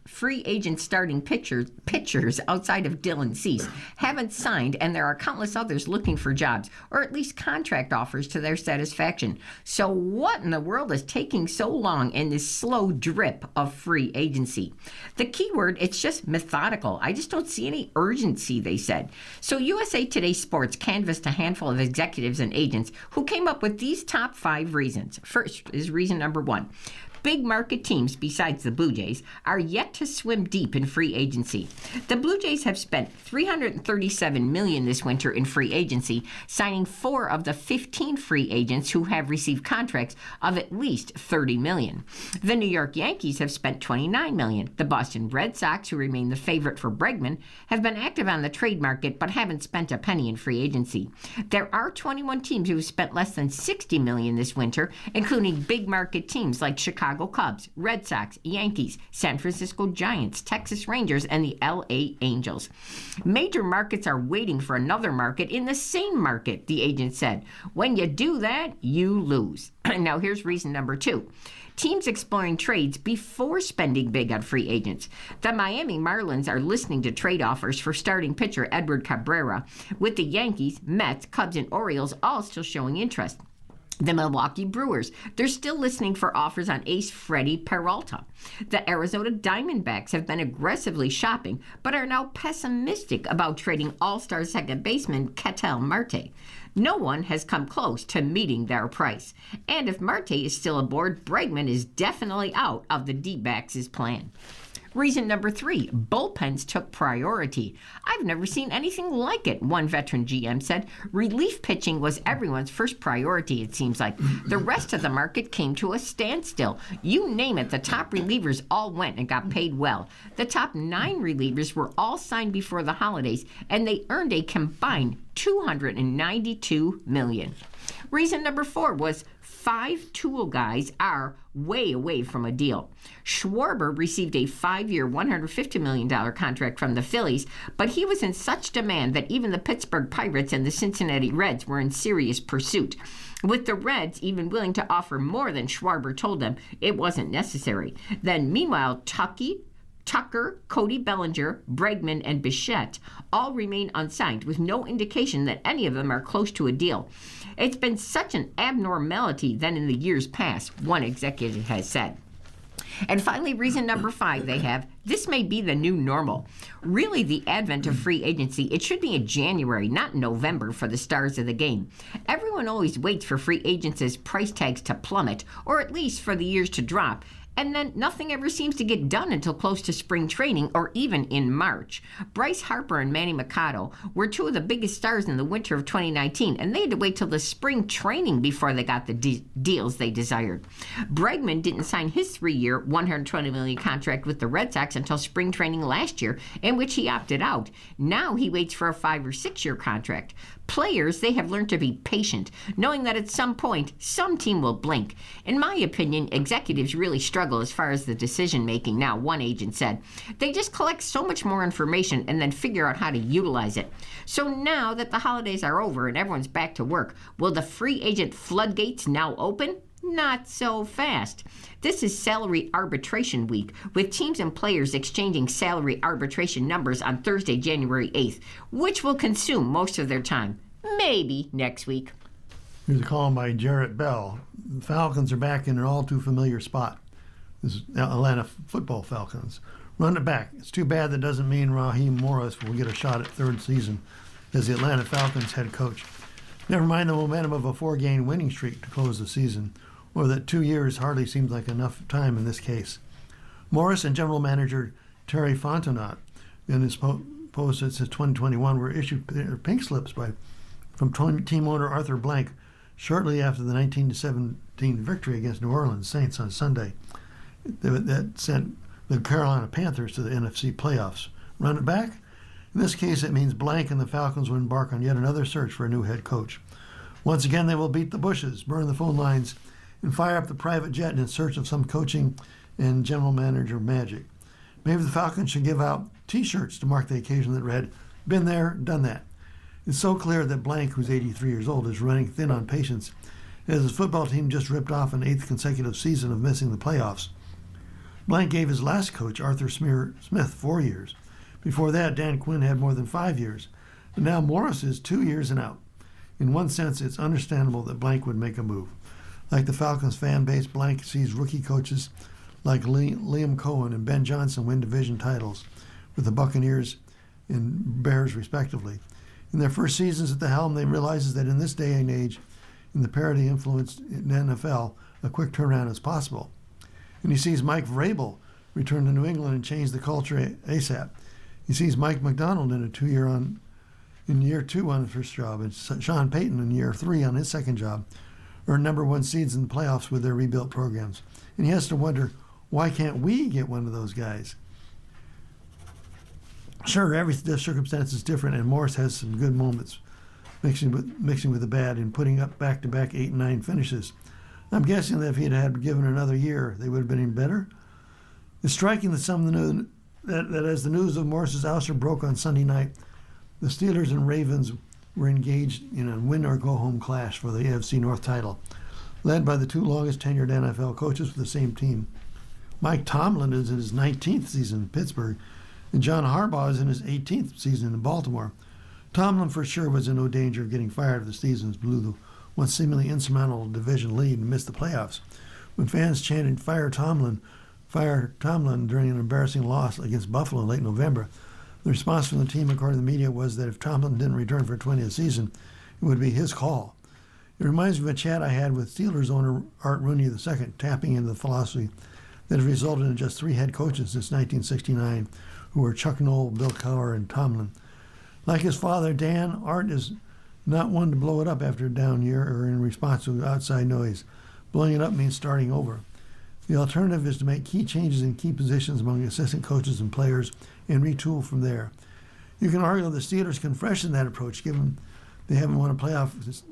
[SPEAKER 2] free agent starting pitchers outside of Dylan Cease haven't signed, and there are countless others looking for jobs, or at least contract offers to their satisfaction. So what in the world is taking so long in this slow drip of free agency? The key word, it's just methodical. I just don't see any urgency, they said. So USA Today Sports canvassed a handful of executives and agents who came up with these top 5 reasons. First is reason number 1. Big market teams, besides the Blue Jays, are yet to swim deep in free agency. The Blue Jays have spent $337 million this winter in free agency, signing 4 of the 15 free agents who have received contracts of at least $30 million. The New York Yankees have spent $29 million. The Boston Red Sox, who remain the favorite for Bregman, have been active on the trade market but haven't spent a penny in free agency. There are 21 teams who have spent less than $60 million this winter, including big market teams like Chicago Cubs, Red Sox, Yankees, San Francisco Giants, Texas Rangers, and the LA Angels. Major markets are waiting for another market in the same market, the agent said. When you do that, you lose. Now here's reason number 2. Teams exploring trades before spending big on free agents. The Miami Marlins are listening to trade offers for starting pitcher Edward Cabrera, with the Yankees, Mets, Cubs, and Orioles all still showing interest. The Milwaukee Brewers, they're still listening for offers on ace Freddie Peralta. The Arizona Diamondbacks have been aggressively shopping, but are now pessimistic about trading all-star second baseman Ketel Marte. No one has come close to meeting their price. And if Marte is still aboard, Bregman is definitely out of the D-backs' plan. Reason number 3, bullpens took priority. I've never seen anything like it, one veteran GM said. Relief pitching was everyone's first priority, it seems like. The rest of the market came to a standstill. You name it, the top relievers all went and got paid well. The top 9 relievers were all signed before the holidays, and they earned a combined $292 million. Reason number 4 was 5 tool guys are way away from a deal. Schwarber received a 5-year, $150 million contract from the Phillies, but he was in such demand that even the Pittsburgh Pirates and the Cincinnati Reds were in serious pursuit, with the Reds even willing to offer more than Schwarber told them it wasn't necessary. Then, meanwhile, Tucker, Cody Bellinger, Bregman, and Bichette all remain unsigned, with no indication that any of them are close to a deal. It's been such an abnormality than in the years past, one executive has said. And finally, reason number 5 they have, this may be the new normal. Really, the advent of free agency, it should be in January, not November, for the stars of the game. Everyone always waits for free agents' price tags to plummet, or at least for the years to drop. And then nothing ever seems to get done until close to spring training or even in March. Bryce Harper and Manny Machado were 2 of the biggest stars in the winter of 2019, and they had to wait till the spring training before they got the deals they desired. Bregman didn't sign his 3-year, $120 million contract with the Red Sox until spring training last year, in which he opted out. Now he waits for a 5- or 6-year contract. Players, they have learned to be patient, knowing that at some point, some team will blink. In my opinion, executives really struggle as far as the decision-making now, one agent said. They just collect so much more information and then figure out how to utilize it. So now that the holidays are over and everyone's back to work, will the free agent floodgates now open? Not so fast. This is salary arbitration week, with teams and players exchanging salary arbitration numbers on Thursday, January 8th, which will consume most of their time. Maybe next week.
[SPEAKER 1] Here's a column by Jarrett Bell. The Falcons are back in an all too familiar spot. This is Atlanta football Falcons. Run it back. It's too bad that doesn't mean Raheem Morris will get a shot at third season as the Atlanta Falcons head coach. Never mind the momentum of a 4-game winning streak to close the season, or that 2 years hardly seems like enough time in this case. Morris and general manager Terry Fontenot in his post that says 2021 were issued pink slips from team owner Arthur Blank shortly after the 19-17 victory against New Orleans Saints on Sunday. That sent the Carolina Panthers to the NFC playoffs. Run it back? In this case, it means Blank and the Falcons will embark on yet another search for a new head coach. Once again, they will beat the bushes, burn the phone lines, and fire up the private jet in search of some coaching and general manager magic. Maybe the Falcons should give out T-shirts to mark the occasion that read, "Been there, done that." It's so clear that Blank, who's 83 years old, is running thin on patience, as his football team just ripped off an 8th consecutive season of missing the playoffs. Blank gave his last coach, Arthur Smith, 4 years. Before that, Dan Quinn had more than 5 years. And now Morris is 2 years and out. In one sense, it's understandable that Blank would make a move. Like the Falcons fan base, Blank sees rookie coaches like Liam Cohen and Ben Johnson win division titles with the Buccaneers and Bears, respectively. In their first seasons at the helm, they realizes that in this day and age, in the parity-influenced NFL, a quick turnaround is possible. And he sees Mike Vrabel return to New England and change the culture ASAP. He sees Mike McDonald in year 2 on his first job, and Sean Payton in year 3 on his second job, earn number 1 seeds in the playoffs with their rebuilt programs. And he has to wonder, why can't we get one of those guys? Sure, every circumstance is different, and Morris has some good moments, mixing with the bad and putting up back-to-back 8 and 9 finishes. I'm guessing that if he had given another year, they would have been even better. It's striking that that as the news of Morris's ouster broke on Sunday night, the Steelers and Ravens were engaged in a win-or-go-home clash for the AFC North title, led by the 2 longest tenured NFL coaches for the same team. Mike Tomlin is in his 19th season in Pittsburgh, and John Harbaugh is in his 18th season in Baltimore. Tomlin for sure was in no danger of getting fired if the Steelers blew the once seemingly insurmountable division lead and missed the playoffs. When fans chanted, fire Tomlin during an embarrassing loss against Buffalo in late November, the response from the team, according to the media, was that if Tomlin didn't return for a 20th season, it would be his call. It reminds me of a chat I had with Steelers owner Art Rooney II, tapping into the philosophy that has resulted in just 3 head coaches since 1969, who were Chuck Noll, Bill Cowher, and Tomlin. Like his father, Dan, Art is not one to blow it up after a down year or in response to outside noise. Blowing it up means starting over. The alternative is to make key changes in key positions among assistant coaches and players and retool from there. You can argue that the Steelers can freshen that approach, given they haven't won a playoff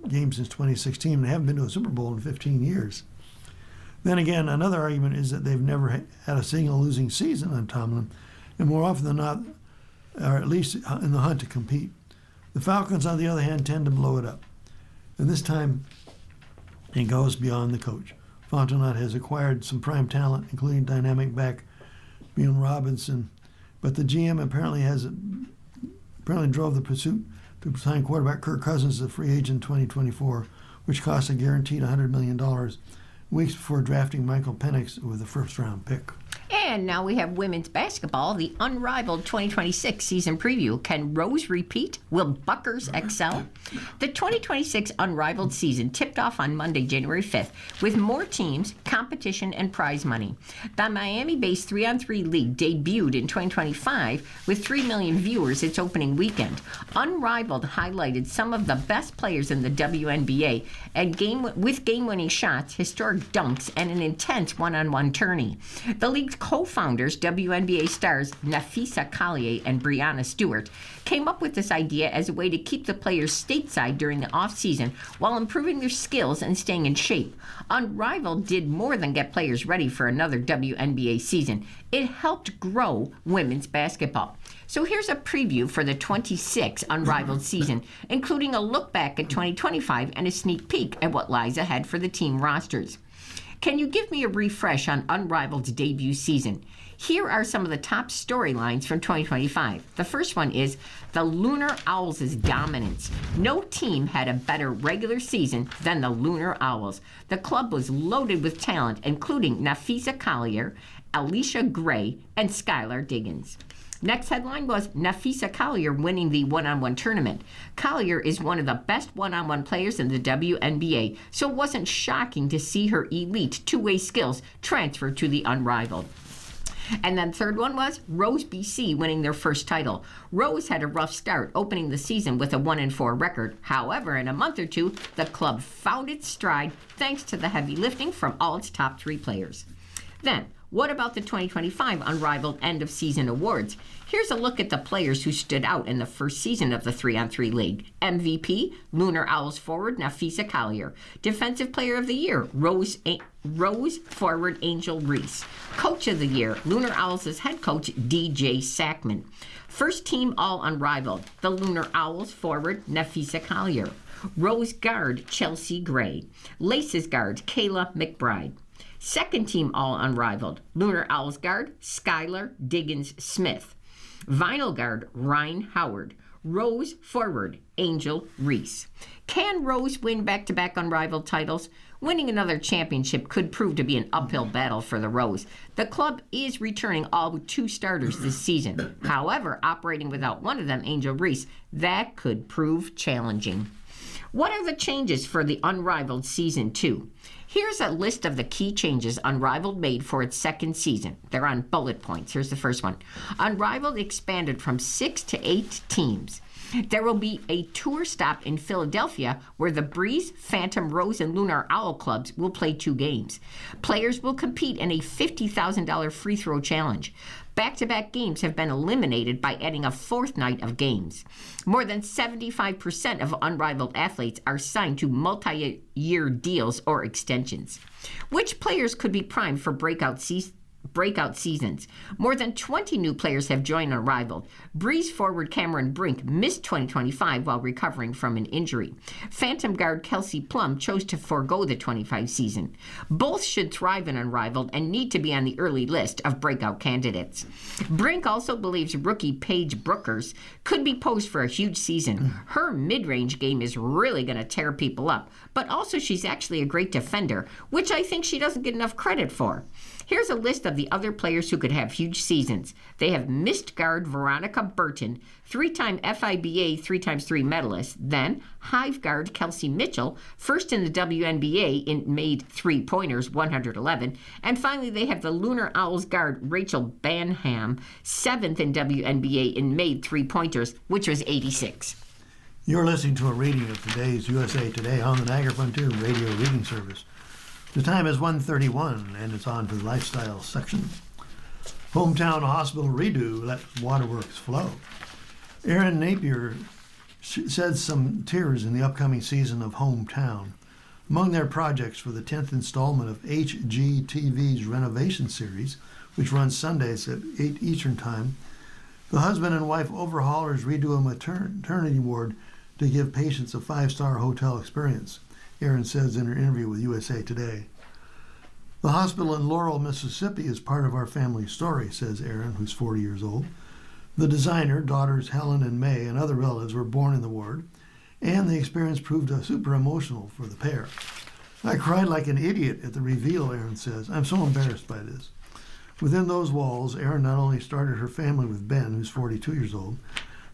[SPEAKER 1] game since 2016 and haven't been to a Super Bowl in 15 years. Then again, another argument is that they've never had a single losing season on Tomlin, and more often than not, are at least in the hunt to compete. The Falcons, on the other hand, tend to blow it up. And this time, it goes beyond the coach. Fontenot has acquired some prime talent, including dynamic back Bijan Robinson, but the GM apparently drove the pursuit to sign quarterback Kirk Cousins as a free agent in 2024, which cost a guaranteed $100 million, weeks before drafting Michael Penix with a first-round pick.
[SPEAKER 2] And now we have women's basketball, the unrivaled 2026 season preview. Can Rose repeat? Will Buckers excel? The 2026 unrivaled season tipped off on Monday, January 5th, with more teams, competition, and prize money. The Miami-based 3-on-3 league debuted in 2025 with 3 million viewers its opening weekend. Unrivaled highlighted some of the best players in the WNBA with game-winning shots, historic dunks, and an intense one-on-one tourney. The league's co-founders, WNBA stars Nafisa Collier and Brianna Stewart, came up with this idea as a way to keep the players stateside during the off-season while improving their skills and staying in shape. Unrivaled did more than get players ready for another WNBA season. It helped grow women's basketball. So here's a preview for the 26 Unrivaled season, including a look back at 2025 and a sneak peek at what lies ahead for the team rosters. Can you give me a refresh on Unrivaled's debut season? Here are some of the top storylines from 2025. The first one is the Lunar Owls' dominance. No team had a better regular season than the Lunar Owls. The club was loaded with talent, including Nafisa Collier, Alicia Gray, and Skylar Diggins. Next headline was Nafisa Collier winning the one-on-one tournament. Collier is one of the best one-on-one players in the WNBA, so it wasn't shocking to see her elite two-way skills transfer to the Unrivaled. And then third one was Rose BC winning their first title. Rose had a rough start, opening the season with a 1-4 record. However, in a month or two, the club found its stride thanks to the heavy lifting from all its top 3 players. Then, what about the 2025 Unrivaled End of Season Awards? Here's a look at the players who stood out in the first season of the 3-on-3 league. MVP, Lunar Owls forward Nafisa Collier. Defensive Player of the Year, Rose forward Angel Reese. Coach of the Year, Lunar Owls' head coach DJ Sackman. First team All Unrivaled, the Lunar Owls forward Nafisa Collier. Rose guard Chelsea Gray. Laces guard Kayla McBride. Second team all unrivaled, Lunar Owls guard, Skylar Diggins Smith. Vinyl guard, Ryan Howard. Rose forward, Angel Reese. Can Rose win back-to-back unrivaled titles? Winning another championship could prove to be an uphill battle for the Rose. The club is returning all 2 starters this season. However, operating without one of them, Angel Reese, that could prove challenging. What are the changes for the Unrivaled Season 2? Here's a list of the key changes Unrivaled made for its second season. They're on bullet points. Here's the first one. Unrivaled expanded from 6 to 8 teams. There will be a tour stop in Philadelphia where the Breeze, Phantom, Rose, and Lunar Owl clubs will play 2 games. Players will compete in a $50,000 free throw challenge. Back-to-back games have been eliminated by adding a 4th night of games. More than 75% of unrivaled athletes are signed to multi-year deals or extensions. Which players could be primed for breakout seasons? More than 20 new players have joined Unrivaled. Breeze forward Cameron Brink missed 2025 while recovering from an injury. Phantom guard Kelsey Plum chose to forego the 25 season. Both should thrive in Unrivaled and need to be on the early list of breakout candidates. Brink also believes rookie Paige Brookers could be posed for a huge season. Her mid-range game is really going to tear people up, but also she's actually a great defender, which I think she doesn't get enough credit for. Here's a list of the other players who could have huge seasons. They have missed guard Veronica Burton, 3-time FIBA 3x3 medalist, then Hive guard Kelsey Mitchell, first in the WNBA in made 3-pointers, 111, and finally they have the Lunar Owls guard Rachel Banham, 7th in WNBA in made 3-pointers, which was 86.
[SPEAKER 1] You're listening to a reading of today's USA Today on the Niagara Frontier Radio Reading Service. The time is 1:31, and it's on to the lifestyle section. Hometown hospital redo, let waterworks flow. Aaron Napier sheds some tears in the upcoming season of Hometown. Among their projects for the 10th installment of HGTV's renovation series, which runs Sundays at 8 Eastern Time, the husband and wife overhaulers redo a maternity ward to give patients a 5-star hotel experience, Aaron says in her interview with USA Today. The hospital in Laurel, Mississippi is part of our family story, says Aaron, who's 40 years old. The designer, daughters Helen and May, and other relatives were born in the ward, and the experience proved super emotional for the pair. I cried like an idiot at the reveal, Aaron says. I'm so embarrassed by this. Within those walls, Aaron not only started her family with Ben, who's 42 years old,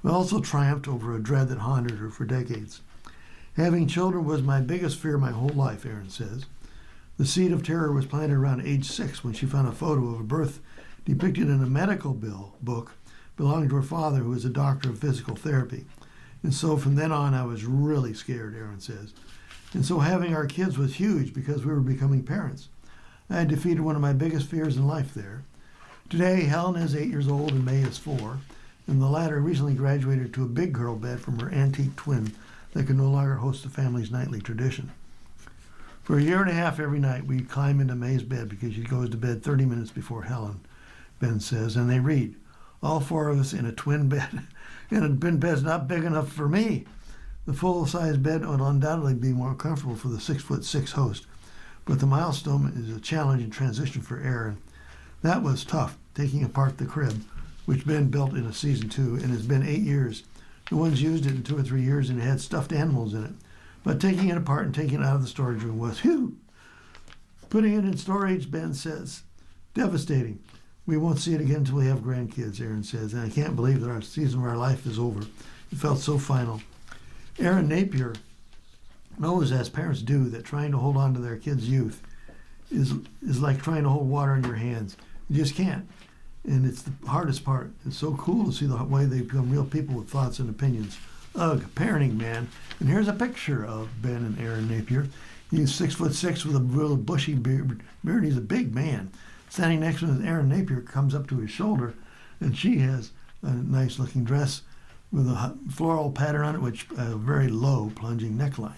[SPEAKER 1] but also triumphed over a dread that haunted her for decades. Having children was my biggest fear my whole life, Aaron says. The seed of terror was planted around age 6 when she found a photo of a birth depicted in a medical book belonging to her father, who was a doctor of physical therapy. And so from then on, I was really scared, Aaron says. And so having our kids was huge because we were becoming parents. I had defeated one of my biggest fears in life there. Today, Helen is 8 years old and May is 4, and the latter recently graduated to a big girl bed from her antique twin that can no longer host the family's nightly tradition. For a year and a half every night, we climb into May's bed because she goes to bed 30 minutes before Helen, Ben says, and they read. All 4 of us in a twin bed, and a twin bed's not big enough for me. The full-size bed would undoubtedly be more comfortable for the 6'6" host, but the milestone is a challenging transition for Aaron. That was tough, taking apart the crib, which Ben built in a season 2, and has been 8 years. No one's used it in 2 or 3 years, and it had stuffed animals in it. But taking it apart and taking it out of the storage room was, whew! Putting it in storage, Ben says, devastating. We won't see it again until we have grandkids, Aaron says, and I can't believe that our season of our life is over. It felt so final. Aaron Napier knows, as parents do, that trying to hold on to their kids' youth is like trying to hold water in your hands. You just can't. And it's the hardest part. It's so cool to see the way they become real people with thoughts and opinions. Ugh, parenting, man. And here's a picture of Ben and Aaron Napier. He's 6'6" with a real bushy beard. He's a big man. Standing next to him, Aaron Napier comes up to his shoulder, and she has a nice-looking dress with a floral pattern on it, which a very low plunging neckline.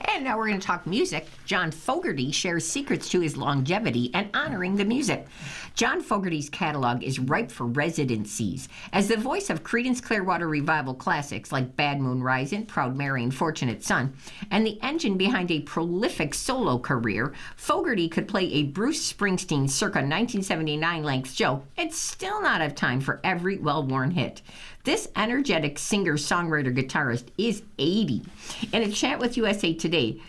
[SPEAKER 2] And now we're going to talk music. John Fogerty shares secrets to his longevity and honoring the music. John Fogerty's catalog is ripe for residencies. As the voice of Creedence Clearwater Revival classics like Bad Moon Rising, Proud Mary, and Fortunate Son, and the engine behind a prolific solo career, Fogerty could play a Bruce Springsteen circa 1979 length show and still not have time for every well-worn hit. This energetic singer-songwriter-guitarist is 80. In a chat with USA Today,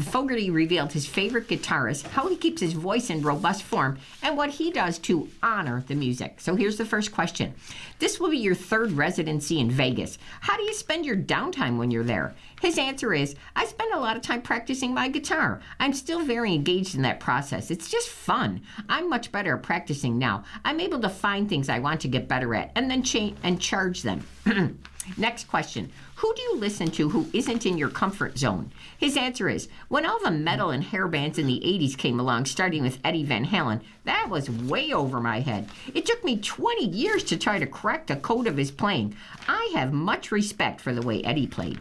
[SPEAKER 2] Fogerty revealed his favorite guitarist, how he keeps his voice in robust form, and what he does to honor the music. So here's the first question. This will be your third residency in Vegas. How do you spend your downtime when you're there? His answer is, I spend a lot of time practicing my guitar. I'm still very engaged in that process. It's just fun. I'm much better at practicing now. I'm able to find things I want to get better at and then charge them. Next question. Who do you listen to who isn't in your comfort zone? His answer is, when all the metal and hair bands in the 80s came along, starting with Eddie Van Halen, that was way over my head. It took me 20 years to try to crack the code of his playing. I have much respect for the way Eddie played.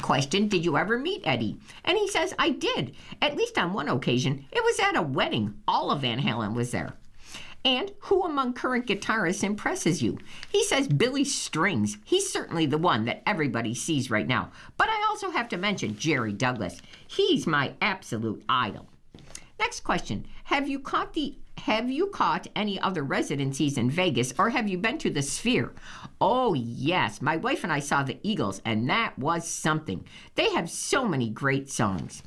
[SPEAKER 2] Question, did you ever meet Eddie? And he says, I did. At least on one occasion. It was at a wedding. All of Van Halen was there. And who among current guitarists impresses you? He says Billy Strings. He's certainly the one that everybody sees right now. But I also have to mention Jerry Douglas. He's my absolute idol. Next question. Have you caught any other residencies in Vegas, or have you been to the Sphere? Oh, yes. My wife and I saw the Eagles, and that was something. They have so many great songs.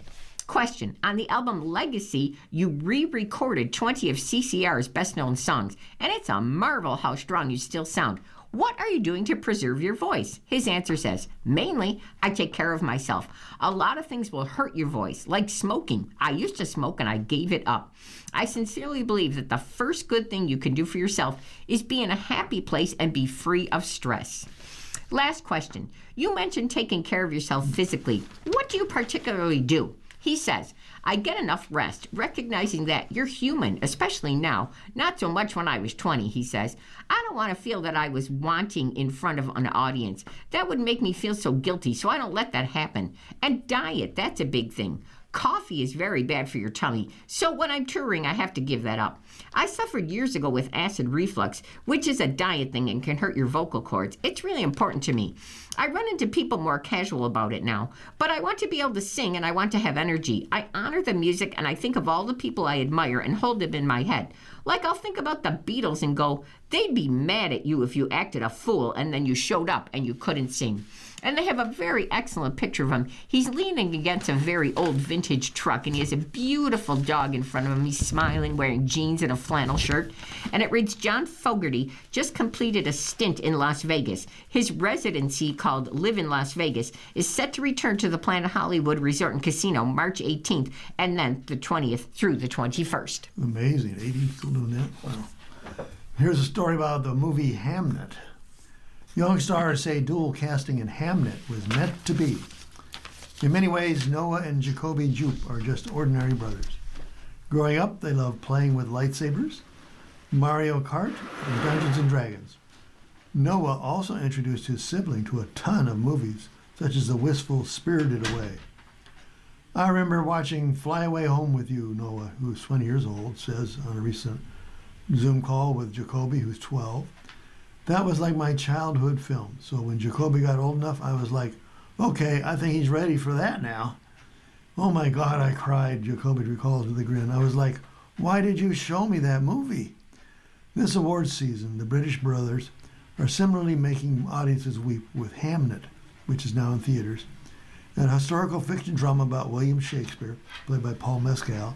[SPEAKER 2] Question. On the album Legacy, you re-recorded 20 of CCR's best-known songs, and it's a marvel how strong you still sound. What are you doing to preserve your voice? His answer says, mainly, I take care of myself. A lot of things will hurt your voice, like smoking. I used to smoke and I gave it up. I sincerely believe that the first good thing you can do for yourself is be in a happy place and be free of stress. Last question. You mentioned taking care of yourself physically. What do you particularly do? He says, I get enough rest, recognizing that you're human, especially now. Not so much when I was 20, he says. I don't want to feel that I was wanting in front of an audience. That would make me feel so guilty, so I don't let that happen. And diet, that's a big thing. Coffee is very bad for your tummy, so when I'm touring, I have to give that up. I suffered years ago with acid reflux, which is a diet thing and can hurt your vocal cords. It's really important to me. I run into people more casual about it now, but I want to be able to sing and I want to have energy. I honor the music and I think of all the people I admire and hold them in my head. Like I'll think about the Beatles and go, they'd be mad at you if you acted a fool and then you showed up and you couldn't sing. And they have a very excellent picture of him. He's leaning against a very old vintage truck, and he has a beautiful dog in front of him. He's smiling, wearing jeans and a flannel shirt. And it reads, John Fogerty just completed a stint in Las Vegas. His residency, called Live in Las Vegas, is set to return to the Planet Hollywood Resort and Casino March 18th, and then the 20th through the 21st.
[SPEAKER 1] Amazing. 80 still doing that? Wow. Here's a story about the movie Hamnet. Young stars say dual casting in Hamnet was meant to be. In many ways, Noah and Jacoby Jupe are just ordinary brothers. Growing up, they loved playing with lightsabers, Mario Kart, and Dungeons and Dragons. Noah also introduced his sibling to a ton of movies, such as the wistful Spirited Away. I remember watching Fly Away Home with You, Noah, who's 20 years old, says on a recent Zoom call with Jacoby, who's 12. That was like my childhood film. So when Jacoby got old enough, I was like, okay, I think he's ready for that now. Oh my God, I cried, Jacoby recalls with a grin. I was like, why did you show me that movie? This awards season, the British brothers are similarly making audiences weep with Hamnet, which is now in theaters, an historical fiction drama about William Shakespeare, played by Paul Mescal,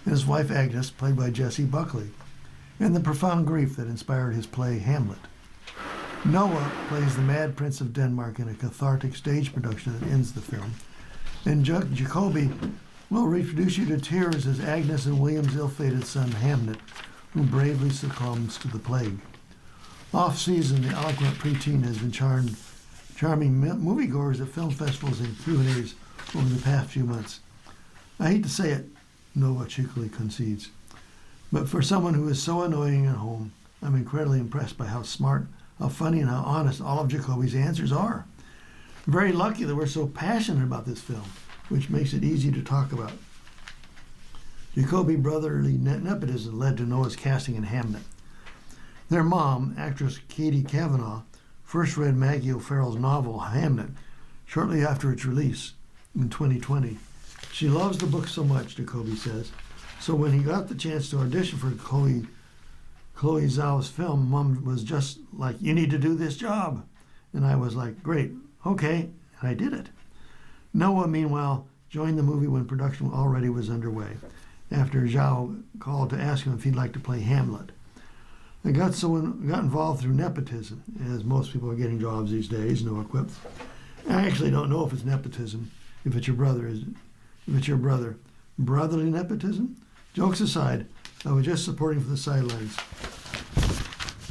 [SPEAKER 1] and his wife Agnes, played by Jessie Buckley, and the profound grief that inspired his play Hamlet. Noah plays the Mad Prince of Denmark in a cathartic stage production that ends the film. And Jacoby will reintroduce you to tears as Agnes and William's ill-fated son Hamnet, who bravely succumbs to the plague. Off-season, the eloquent preteen has been charming moviegoers at film festivals and Q&As over the past few months. I hate to say it, Noah cheekily concedes, but for someone who is so annoying at home, I'm incredibly impressed by how smart, how funny, and how honest all of Jacoby's answers are. Very lucky that we're so passionate about this film. which makes it easy to talk about. Jacoby brotherly nepotism led to Noah's casting in Hamnet. Their mom, actress Katie Kavanaugh, first read Maggie O'Farrell's novel Hamnet shortly after its release in 2020. She loves the book so much, Jacoby says. So when he got the chance to audition for Chloe Zhao's film, Mom was just like, "You need to do this job." And I was like, "Great, okay," and I did it. Noah, meanwhile, joined the movie when production already was underway, after Zhao called to ask him if he'd like to play Hamlet. I got involved through nepotism, as most people are getting jobs these days, Noah quipped. I actually don't know if it's nepotism, if it's your brother. Brotherly nepotism? Jokes aside, I was just supporting from the sidelines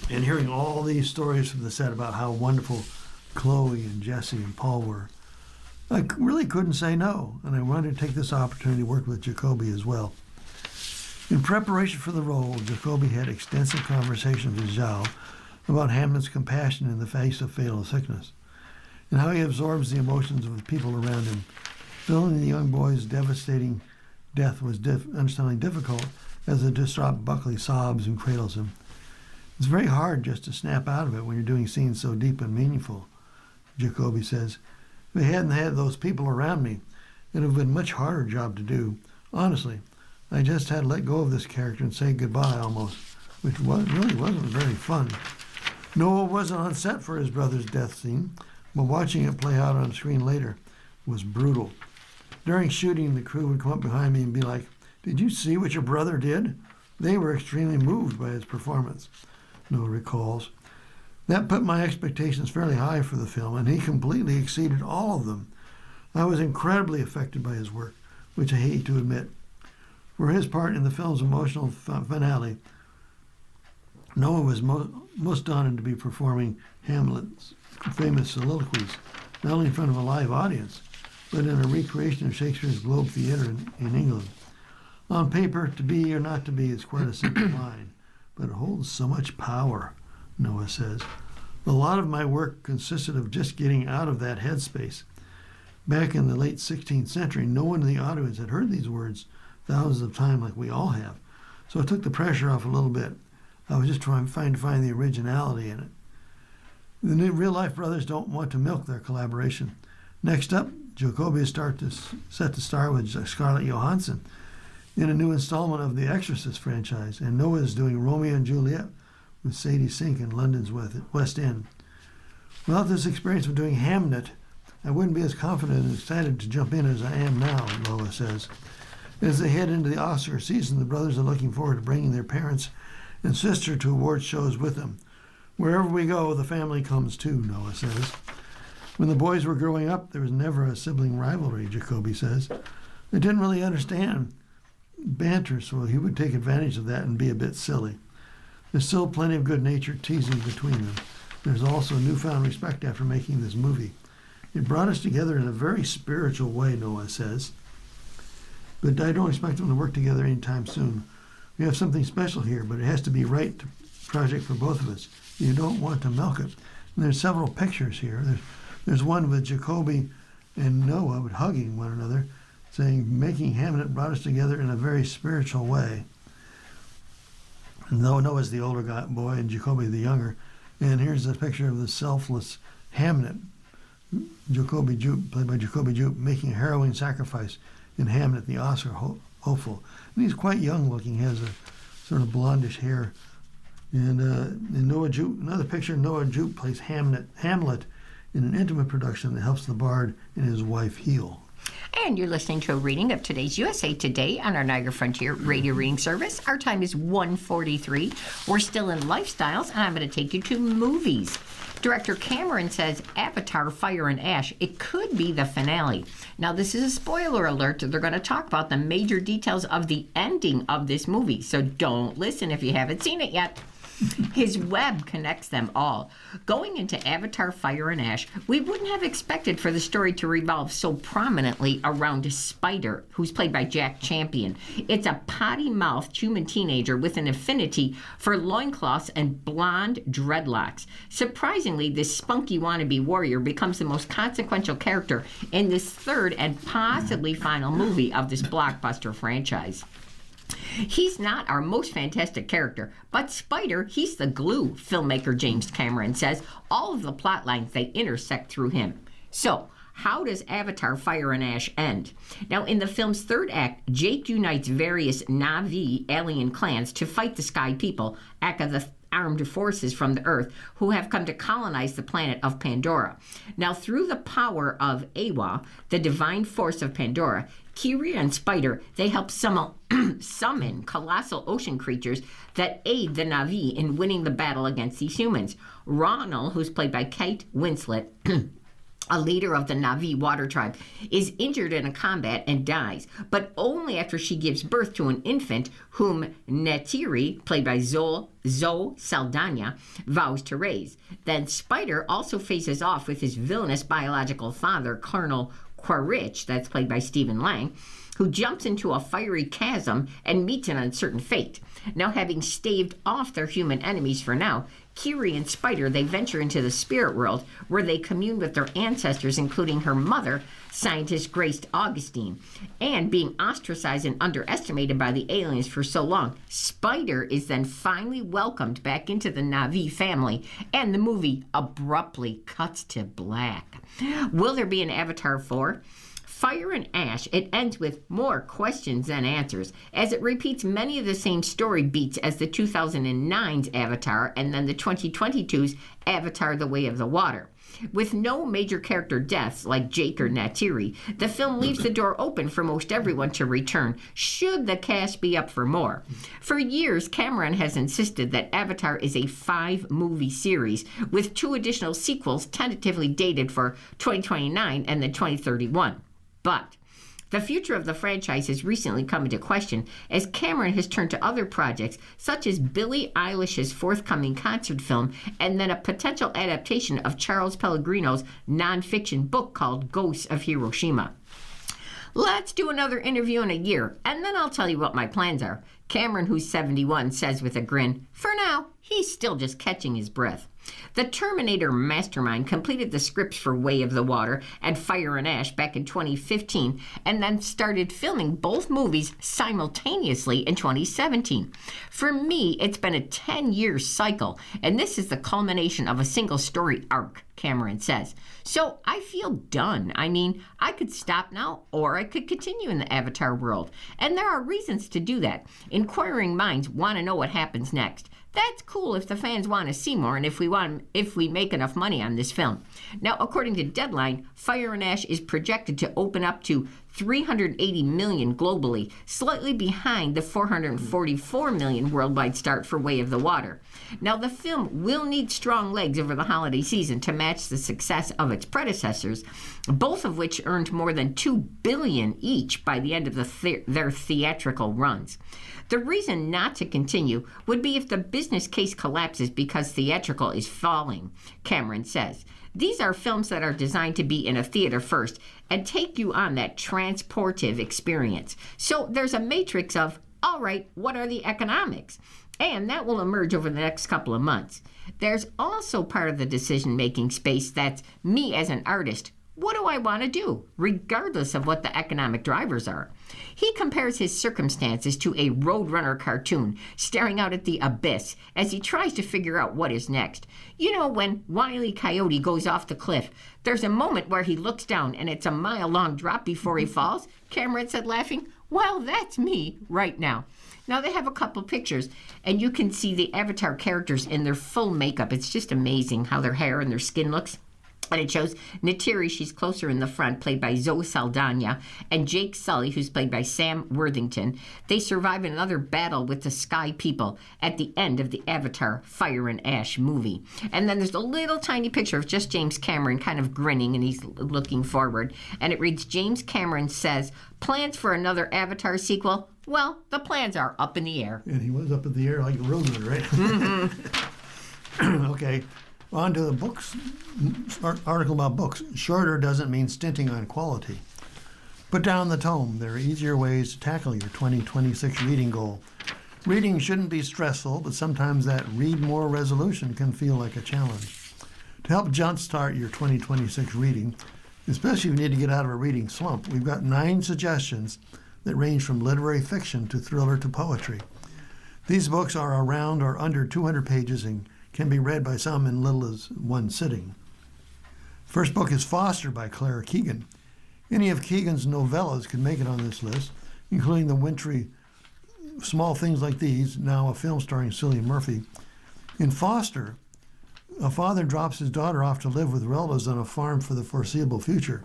[SPEAKER 1] and hearing all these stories from the set about how wonderful Chloe and Jesse and Paul were. I really couldn't say no, and I wanted to take this opportunity to work with Jacoby as well. In preparation for the role, Jacoby had extensive conversations with Zhao about Hamlet's compassion in the face of fatal sickness, and how he absorbs the emotions of the people around him. Filming the young boy's devastating death was understandably difficult, as the distraught Buckley sobs and cradles him. It's very hard just to snap out of it when you're doing scenes so deep and meaningful, Jacoby says. If I hadn't had those people around me, it would have been a much harder job to do. Honestly, I just had to let go of this character and say goodbye almost, which really wasn't very fun. Noah wasn't on set for his brother's death scene, but watching it play out on screen later was brutal. During shooting, the crew would come up behind me and be like, "Did you see what your brother did?" They were extremely moved by his performance, Noah recalls. That put my expectations fairly high for the film, and he completely exceeded all of them. I was incredibly affected by his work, which I hate to admit. For his part in the film's emotional finale, Noah was most honored to be performing Hamlet's famous soliloquies, not only in front of a live audience, but in a recreation of Shakespeare's Globe Theatre in England. On paper, to be or not to be is quite a simple line, but it holds so much power, Noah says. A lot of my work consisted of just getting out of that headspace. Back in the late 16th century, no one in the audience had heard these words thousands of times like we all have, so it took the pressure off a little bit. I was just trying to find the originality in it. The new real-life brothers don't want to milk their collaboration. Next up, Jacoby is set to star with Scarlett Johansson in a new installment of the Exorcist franchise, and Noah is doing Romeo and Juliet with Sadie Sink in London's West End. Without this experience of doing Hamnet, I wouldn't be as confident and excited to jump in as I am now, Noah says. As they head into the Oscar season, the brothers are looking forward to bringing their parents and sister to award shows with them. Wherever we go, the family comes too, Noah says. When the boys were growing up, there was never a sibling rivalry, Jacoby says. They didn't really understand banter, so he would take advantage of that and be a bit silly. There's still plenty of good-natured teasing between them. There's also newfound respect after making this movie. It brought us together in a very spiritual way, Noah says. But I don't expect them to work together anytime soon. We have something special here, but it has to be right project for both of us. You don't want to milk it. And there's several pictures here. There's one with Jacoby and Noah hugging one another, saying, "Making Hamlet brought us together in a very spiritual way." And Noah's the older boy and Jacoby the younger. And here's a picture of the selfless Hamlet, Jacoby Jupe, played by Jacoby Jupe, making a harrowing sacrifice in Hamlet, the Oscar hopeful. And he's quite young looking, he has a sort of blondish hair. And Noah Jupe, another picture, Noah Jupe plays Hamlet in an intimate production that helps the bard and his wife heal.
[SPEAKER 2] And you're listening to a reading of today's USA Today on our Niagara Frontier radio reading service. Our time is 1:43. We're still in lifestyles, and I'm going to take you to movies. Director Cameron says Avatar Fire and Ash, it could be the finale. Now, this is a spoiler alert. They're going to talk about the major details of the ending of this movie, so don't listen if you haven't seen it yet. His web connects them all. Going into Avatar Fire and Ash, we wouldn't have expected for the story to revolve so prominently around Spider, who's played by Jack Champion. It's a potty-mouthed human teenager with an affinity for loincloths and blonde dreadlocks. Surprisingly, this spunky wannabe warrior becomes the most consequential character in this third and possibly final movie of this blockbuster franchise. He's not our most fantastic character, but Spider, he's the glue, filmmaker James Cameron says. All of the plot lines, they intersect through him. So, how does Avatar Fire and Ash end? Now, in the film's third act, Jake unites various Na'vi alien clans to fight the Sky People, aka the armed forces from the Earth, who have come to colonize the planet of Pandora. Now, through the power of Awa, the divine force of Pandora, Kiri and Spider, they help summon colossal ocean creatures that aid the Na'vi in winning the battle against these humans. Ronald, who's played by Kate Winslet, a leader of the Na'vi water tribe, is injured in a combat and dies, but only after she gives birth to an infant whom Neytiri, played by Zoe Saldana, vows to raise. Then Spider also faces off with his villainous biological father, Colonel Quaritch, that's played by Stephen Lang, who jumps into a fiery chasm and meets an uncertain fate. Now, having staved off their human enemies for now, Kiri and Spider, they venture into the spirit world where they commune with their ancestors, including her mother, scientist Grace Augustine. And being ostracized and underestimated by the aliens for so long, Spider is then finally welcomed back into the Na'vi family, and the movie abruptly cuts to black. Will there be an Avatar 4? Fire and Ash, it ends with more questions than answers, as it repeats many of the same story beats as the 2009's Avatar and then the 2022's Avatar: The Way of the Water. With no major character deaths like Jake or Neytiri, the film leaves the door open for most everyone to return, should the cast be up for more. For years, Cameron has insisted that Avatar is a 5-movie series, with 2 additional sequels tentatively dated for 2029 and then 2031. But the future of the franchise has recently come into question as Cameron has turned to other projects, such as Billie Eilish's forthcoming concert film and then a potential adaptation of Charles Pellegrino's nonfiction book called Ghosts of Hiroshima. Let's do another interview in a year, and then I'll tell you what my plans are. Cameron, who's 71, says with a grin, for now, he's still just catching his breath. The Terminator mastermind completed the scripts for Way of the Water and Fire and Ash back in 2015 and then started filming both movies simultaneously in 2017. For me, it's been a 10-year cycle, and this is the culmination of a single story arc, Cameron says. So I feel done. I mean, I could stop now or I could continue in the Avatar world. And there are reasons to do that. Inquiring minds want to know what happens next. That's cool if the fans want to see more and if we make enough money on this film. Now, according to Deadline, Fire and Ash is projected to open up to $380 million globally, slightly behind the $444 million worldwide start for Way of the Water. Now, the film will need strong legs over the holiday season to match the success of its predecessors, both of which earned more than $2 billion each by the end of their theatrical runs. The reason not to continue would be if the business case collapses because theatrical is falling, Cameron says. These are films that are designed to be in a theater first and take you on that transportive experience. So there's a matrix of, all right, what are the economics? And that will emerge over the next couple of months. There's also part of the decision-making space that's me as an artist. What do I want to do, regardless of what the economic drivers are? He compares his circumstances to a Roadrunner cartoon staring out at the abyss as he tries to figure out what is next. You know, when Wile E. Coyote goes off the cliff, there's a moment where he looks down and it's a mile-long drop before he falls, Cameron said, laughing. Well, that's me right now. Now, they have a couple pictures, and you can see the Avatar characters in their full makeup. It's just amazing how their hair and their skin looks. And it shows Neytiri, she's closer in the front, played by Zoe Saldana, and Jake Sully, who's played by Sam Worthington. They survive another battle with the Sky People at the end of the Avatar Fire and Ash movie. And then there's a little tiny picture of just James Cameron kind of grinning, and he's looking forward. And it reads, James Cameron says, plans for another Avatar sequel? Well, the plans are up in the air.
[SPEAKER 1] And he was up in the air like a roadman, right? Okay, on to the books. Article about books. Shorter doesn't mean stinting on quality. Put down the tome. There are easier ways to tackle your 2026 reading goal. Reading shouldn't be stressful, but sometimes that read more resolution can feel like a challenge. To help jumpstart your 2026 reading, especially if you need to get out of a reading slump, we've got 9 suggestions that range from literary fiction to thriller to poetry. These books are around or under 200 pages and can be read by some in little as one sitting. First book is Foster by Claire Keegan. Any of Keegan's novellas could make it on this list, including the wintry Small Things Like These, now a film starring Cillian Murphy. In Foster, a father drops his daughter off to live with relatives on a farm for the foreseeable future.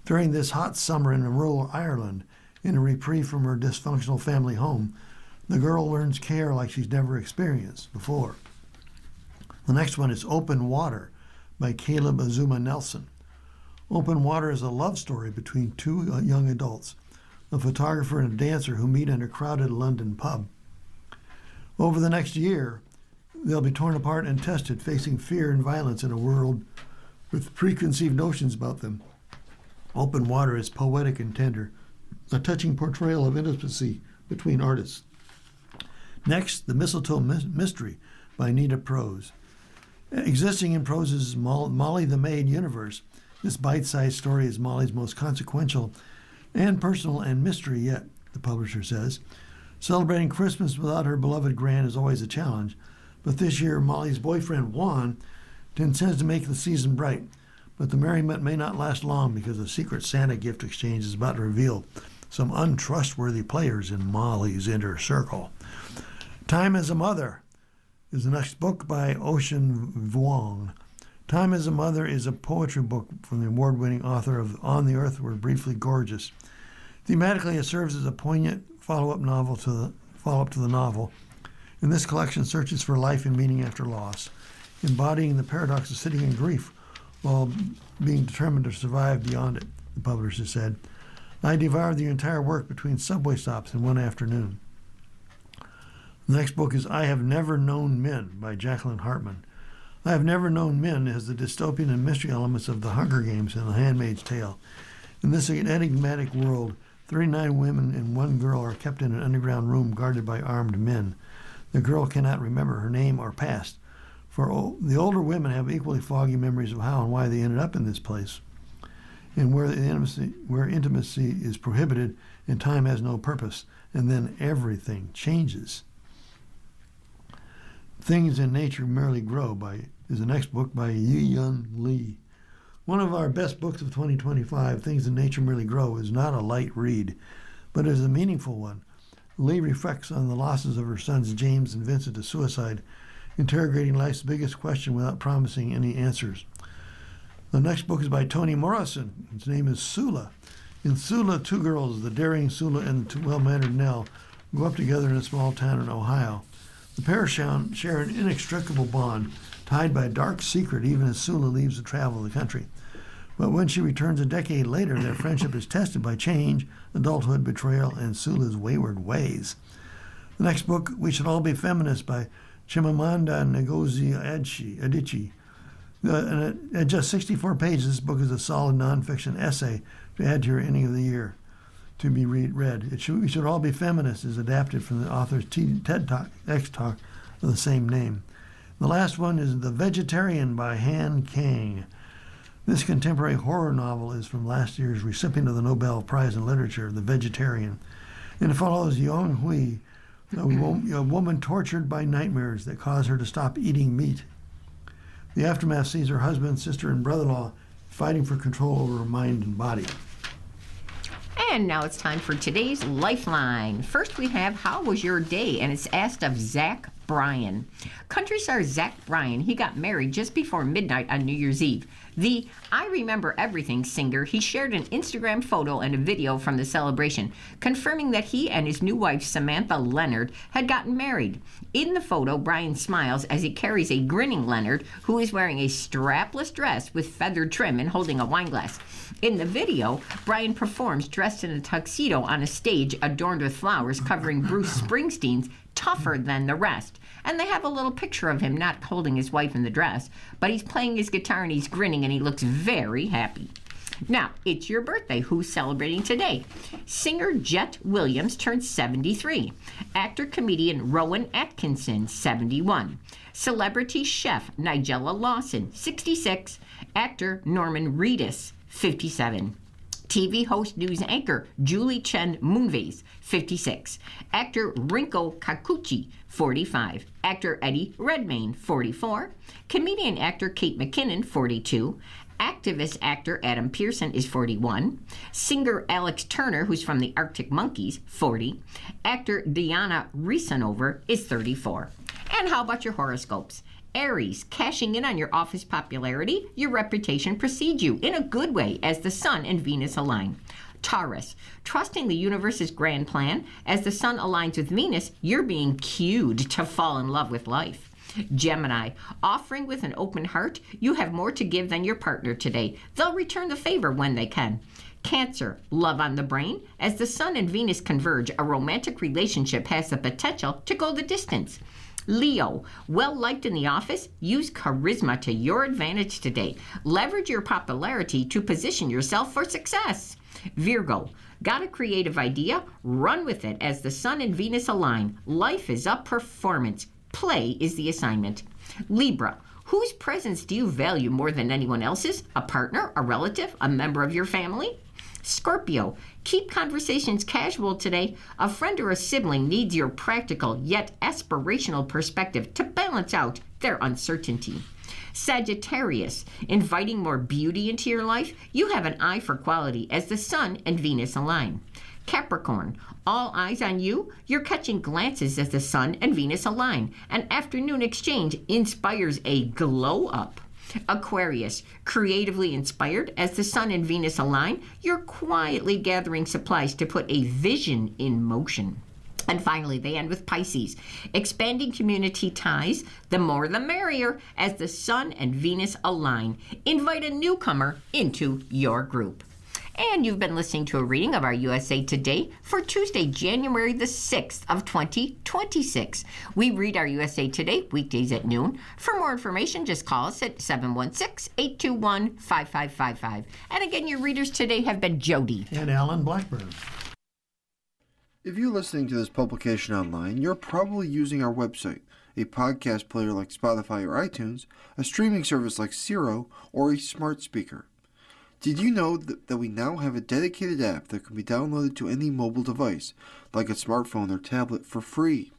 [SPEAKER 1] During this hot summer in rural Ireland, in a reprieve from her dysfunctional family home, the girl learns care like she's never experienced before. The next one is Open Water by Caleb Azuma Nelson. Open Water is a love story between 2 young adults, a photographer and a dancer who meet in a crowded London pub. Over the next year, they'll be torn apart and tested, facing fear and violence in a world with preconceived notions about them. Open Water is poetic and tender, a touching portrayal of intimacy between artists. Next, The Mistletoe Mystery by Nita Prose. Existing in Prose's Molly the Maid universe, this bite-sized story is Molly's most consequential and personal and mystery yet, the publisher says. Celebrating Christmas without her beloved Gran is always a challenge, but this year Molly's boyfriend Juan intends to make the season bright. But the merriment may not last long because a secret Santa gift exchange is about to reveal some untrustworthy players in Molly's inner circle. Time as a Mother is the next book by Ocean Vuong. Time as a Mother is a poetry book from the award-winning author of On the Earth We're Briefly Gorgeous. Thematically, it serves as a poignant follow-up to the novel. And this collection searches for life and meaning after loss, embodying the paradox of sitting in grief while being determined to survive beyond it, the publisher said. I devoured the entire work between subway stops in one afternoon. The next book is I Have Never Known Men by Jacqueline Hartman. I Have Never Known Men has the dystopian and mystery elements of The Hunger Games and The Handmaid's Tale. In this enigmatic world, 39 women and 1 girl are kept in an underground room guarded by armed men. The girl cannot remember her name or past, for the older women have equally foggy memories of how and why they ended up in this place, and where intimacy is prohibited and time has no purpose, and then everything changes. Things in Nature Merely Grow is the next book by Yi-Yun Lee. One of our best books of 2025, Things in Nature Merely Grow, is not a light read, but is a meaningful one. Lee reflects on the losses of her sons James and Vincent to suicide, interrogating life's biggest question without promising any answers. The next book is by Toni Morrison. Its name is Sula. In Sula, 2 girls, the daring Sula and the well-mannered Nell, grow up together in a small town in Ohio. The pair share an inextricable bond, tied by a dark secret even as Sula leaves to travel the country. But when she returns a decade later, their friendship is tested by change, adulthood, betrayal, and Sula's wayward ways. The next book, We Should All Be Feminists by Chimamanda Ngozi Adichie. At just 64 pages, this book is a solid nonfiction essay to add to your ending of the year to be read. We Should All Be Feminists is adapted from the author's TED Talk, X-Talk of the same name. The last one is The Vegetarian by Han Kang. This contemporary horror novel is from last year's recipient of the Nobel Prize in Literature, The Vegetarian, and it follows Yong Hui, a woman tortured by nightmares that cause her to stop eating meat. The aftermath sees her husband, sister, and brother-in-law fighting for control over her mind and body.
[SPEAKER 2] And now it's time for today's Lifeline. First we have How Was Your Day? And it's asked of Zach Bryan. Country star Zach Bryan, he got married just before midnight on New Year's Eve. The I Remember Everything singer, he shared an Instagram photo and a video from the celebration, confirming that he and his new wife, Samantha Leonard, had gotten married. In the photo, Bryan smiles as he carries a grinning Leonard, who is wearing a strapless dress with feathered trim and holding a wine glass. In the video, Bryan performs dressed in a tuxedo on a stage adorned with flowers covering Bruce Springsteen's Tougher Than the Rest. And they have a little picture of him not holding his wife in the dress, but he's playing his guitar and he's grinning and he looks very happy. Now, it's your birthday. Who's celebrating today? Singer Jet Williams turned 73. Actor-comedian Rowan Atkinson, 71. Celebrity chef Nigella Lawson, 66. Actor Norman Reedus, 57. TV host news anchor Julie Chen Moonves, 56. Actor Rinko Kikuchi, 45. Actor Eddie Redmayne, 44. Comedian actor Kate McKinnon, 42. Activist actor Adam Pearson is 41. Singer Alex Turner, who's from the Arctic Monkeys, 40. Actor Diana Reesanover is 34. And how about your horoscopes? Aries, cashing in on your office popularity, your reputation precedes you in a good way as the Sun and Venus align. Taurus, trusting the universe's grand plan, as the Sun aligns with Venus, you're being cued to fall in love with life. Gemini, offering with an open heart, you have more to give than your partner today. They'll return the favor when they can. Cancer, love on the brain. As the Sun and Venus converge, a romantic relationship has the potential to go the distance. Leo, well liked in the office, use charisma to your advantage today. Leverage your popularity to position yourself for success. Virgo, got a creative idea? Run with it as the Sun and Venus align. Life is a performance. Play is the assignment. Libra, whose presence do you value more than anyone else's? A partner, a relative, a member of your family? Scorpio, keep conversations casual today. A friend or a sibling needs your practical yet aspirational perspective to balance out their uncertainty. Sagittarius, inviting more beauty into your life, you have an eye for quality as the Sun and Venus align. Capricorn, all eyes on you. You're catching glances as the Sun and Venus align. An afternoon exchange inspires a glow up. Aquarius, creatively inspired as the Sun and Venus align, you're quietly gathering supplies to put a vision in motion. And finally, they end with Pisces, expanding community ties, the more the merrier, as the Sun and Venus align. Invite a newcomer into your group. And you've been listening to a reading of our USA Today for Tuesday, January the 6th of 2026. We read our USA Today weekdays at noon. For more information, just call us at 716-821-5555. And again, your readers today have been Jody
[SPEAKER 1] and Alan Blackburn.
[SPEAKER 3] If you're listening to this publication online, you're probably using our website, a podcast player like Spotify or iTunes, a streaming service like Siro, or a smart speaker. Did you know that we now have a dedicated app that can be downloaded to any mobile device, like a smartphone or tablet, for free?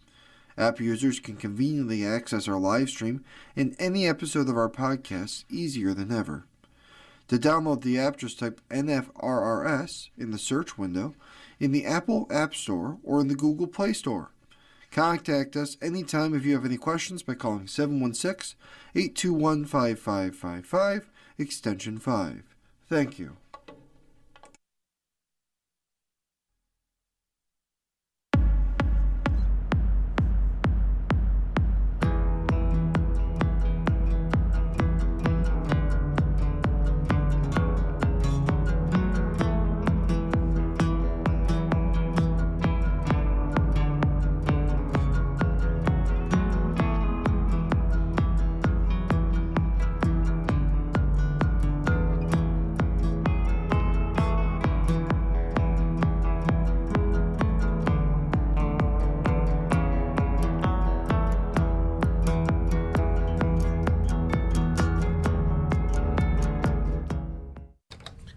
[SPEAKER 3] App users can conveniently access our live stream and any episode of our podcast easier than ever. To download the app, just type NFRRS in the search window in the Apple App Store or in the Google Play Store. Contact us anytime if you have any questions by calling 716-821-5555, extension 5. Thank you.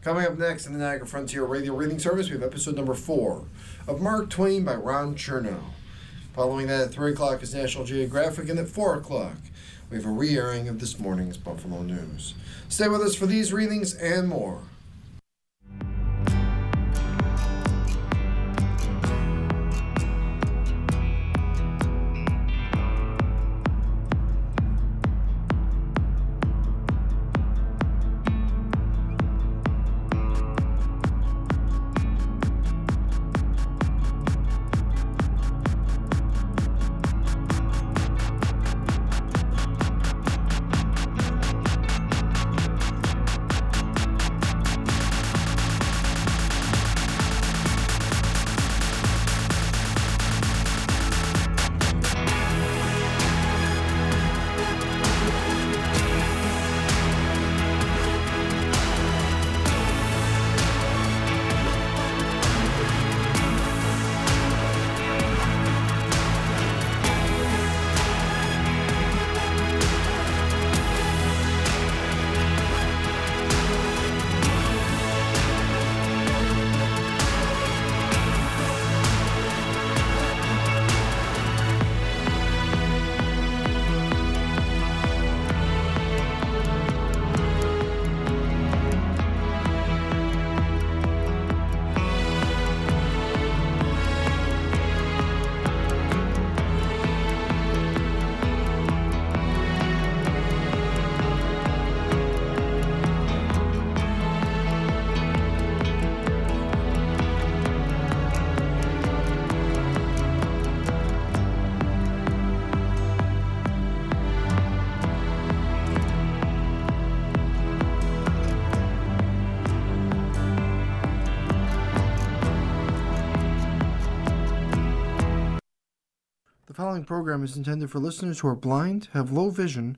[SPEAKER 3] Coming up next in the Niagara Frontier Radio Reading Service, we have episode number 4 of Mark Twain by Ron Chernow. Following that at 3 o'clock is National Geographic, and at 4 o'clock we have a re-airing of this morning's Buffalo News. Stay with us for these readings and more. following program is intended for listeners who are blind, have low vision,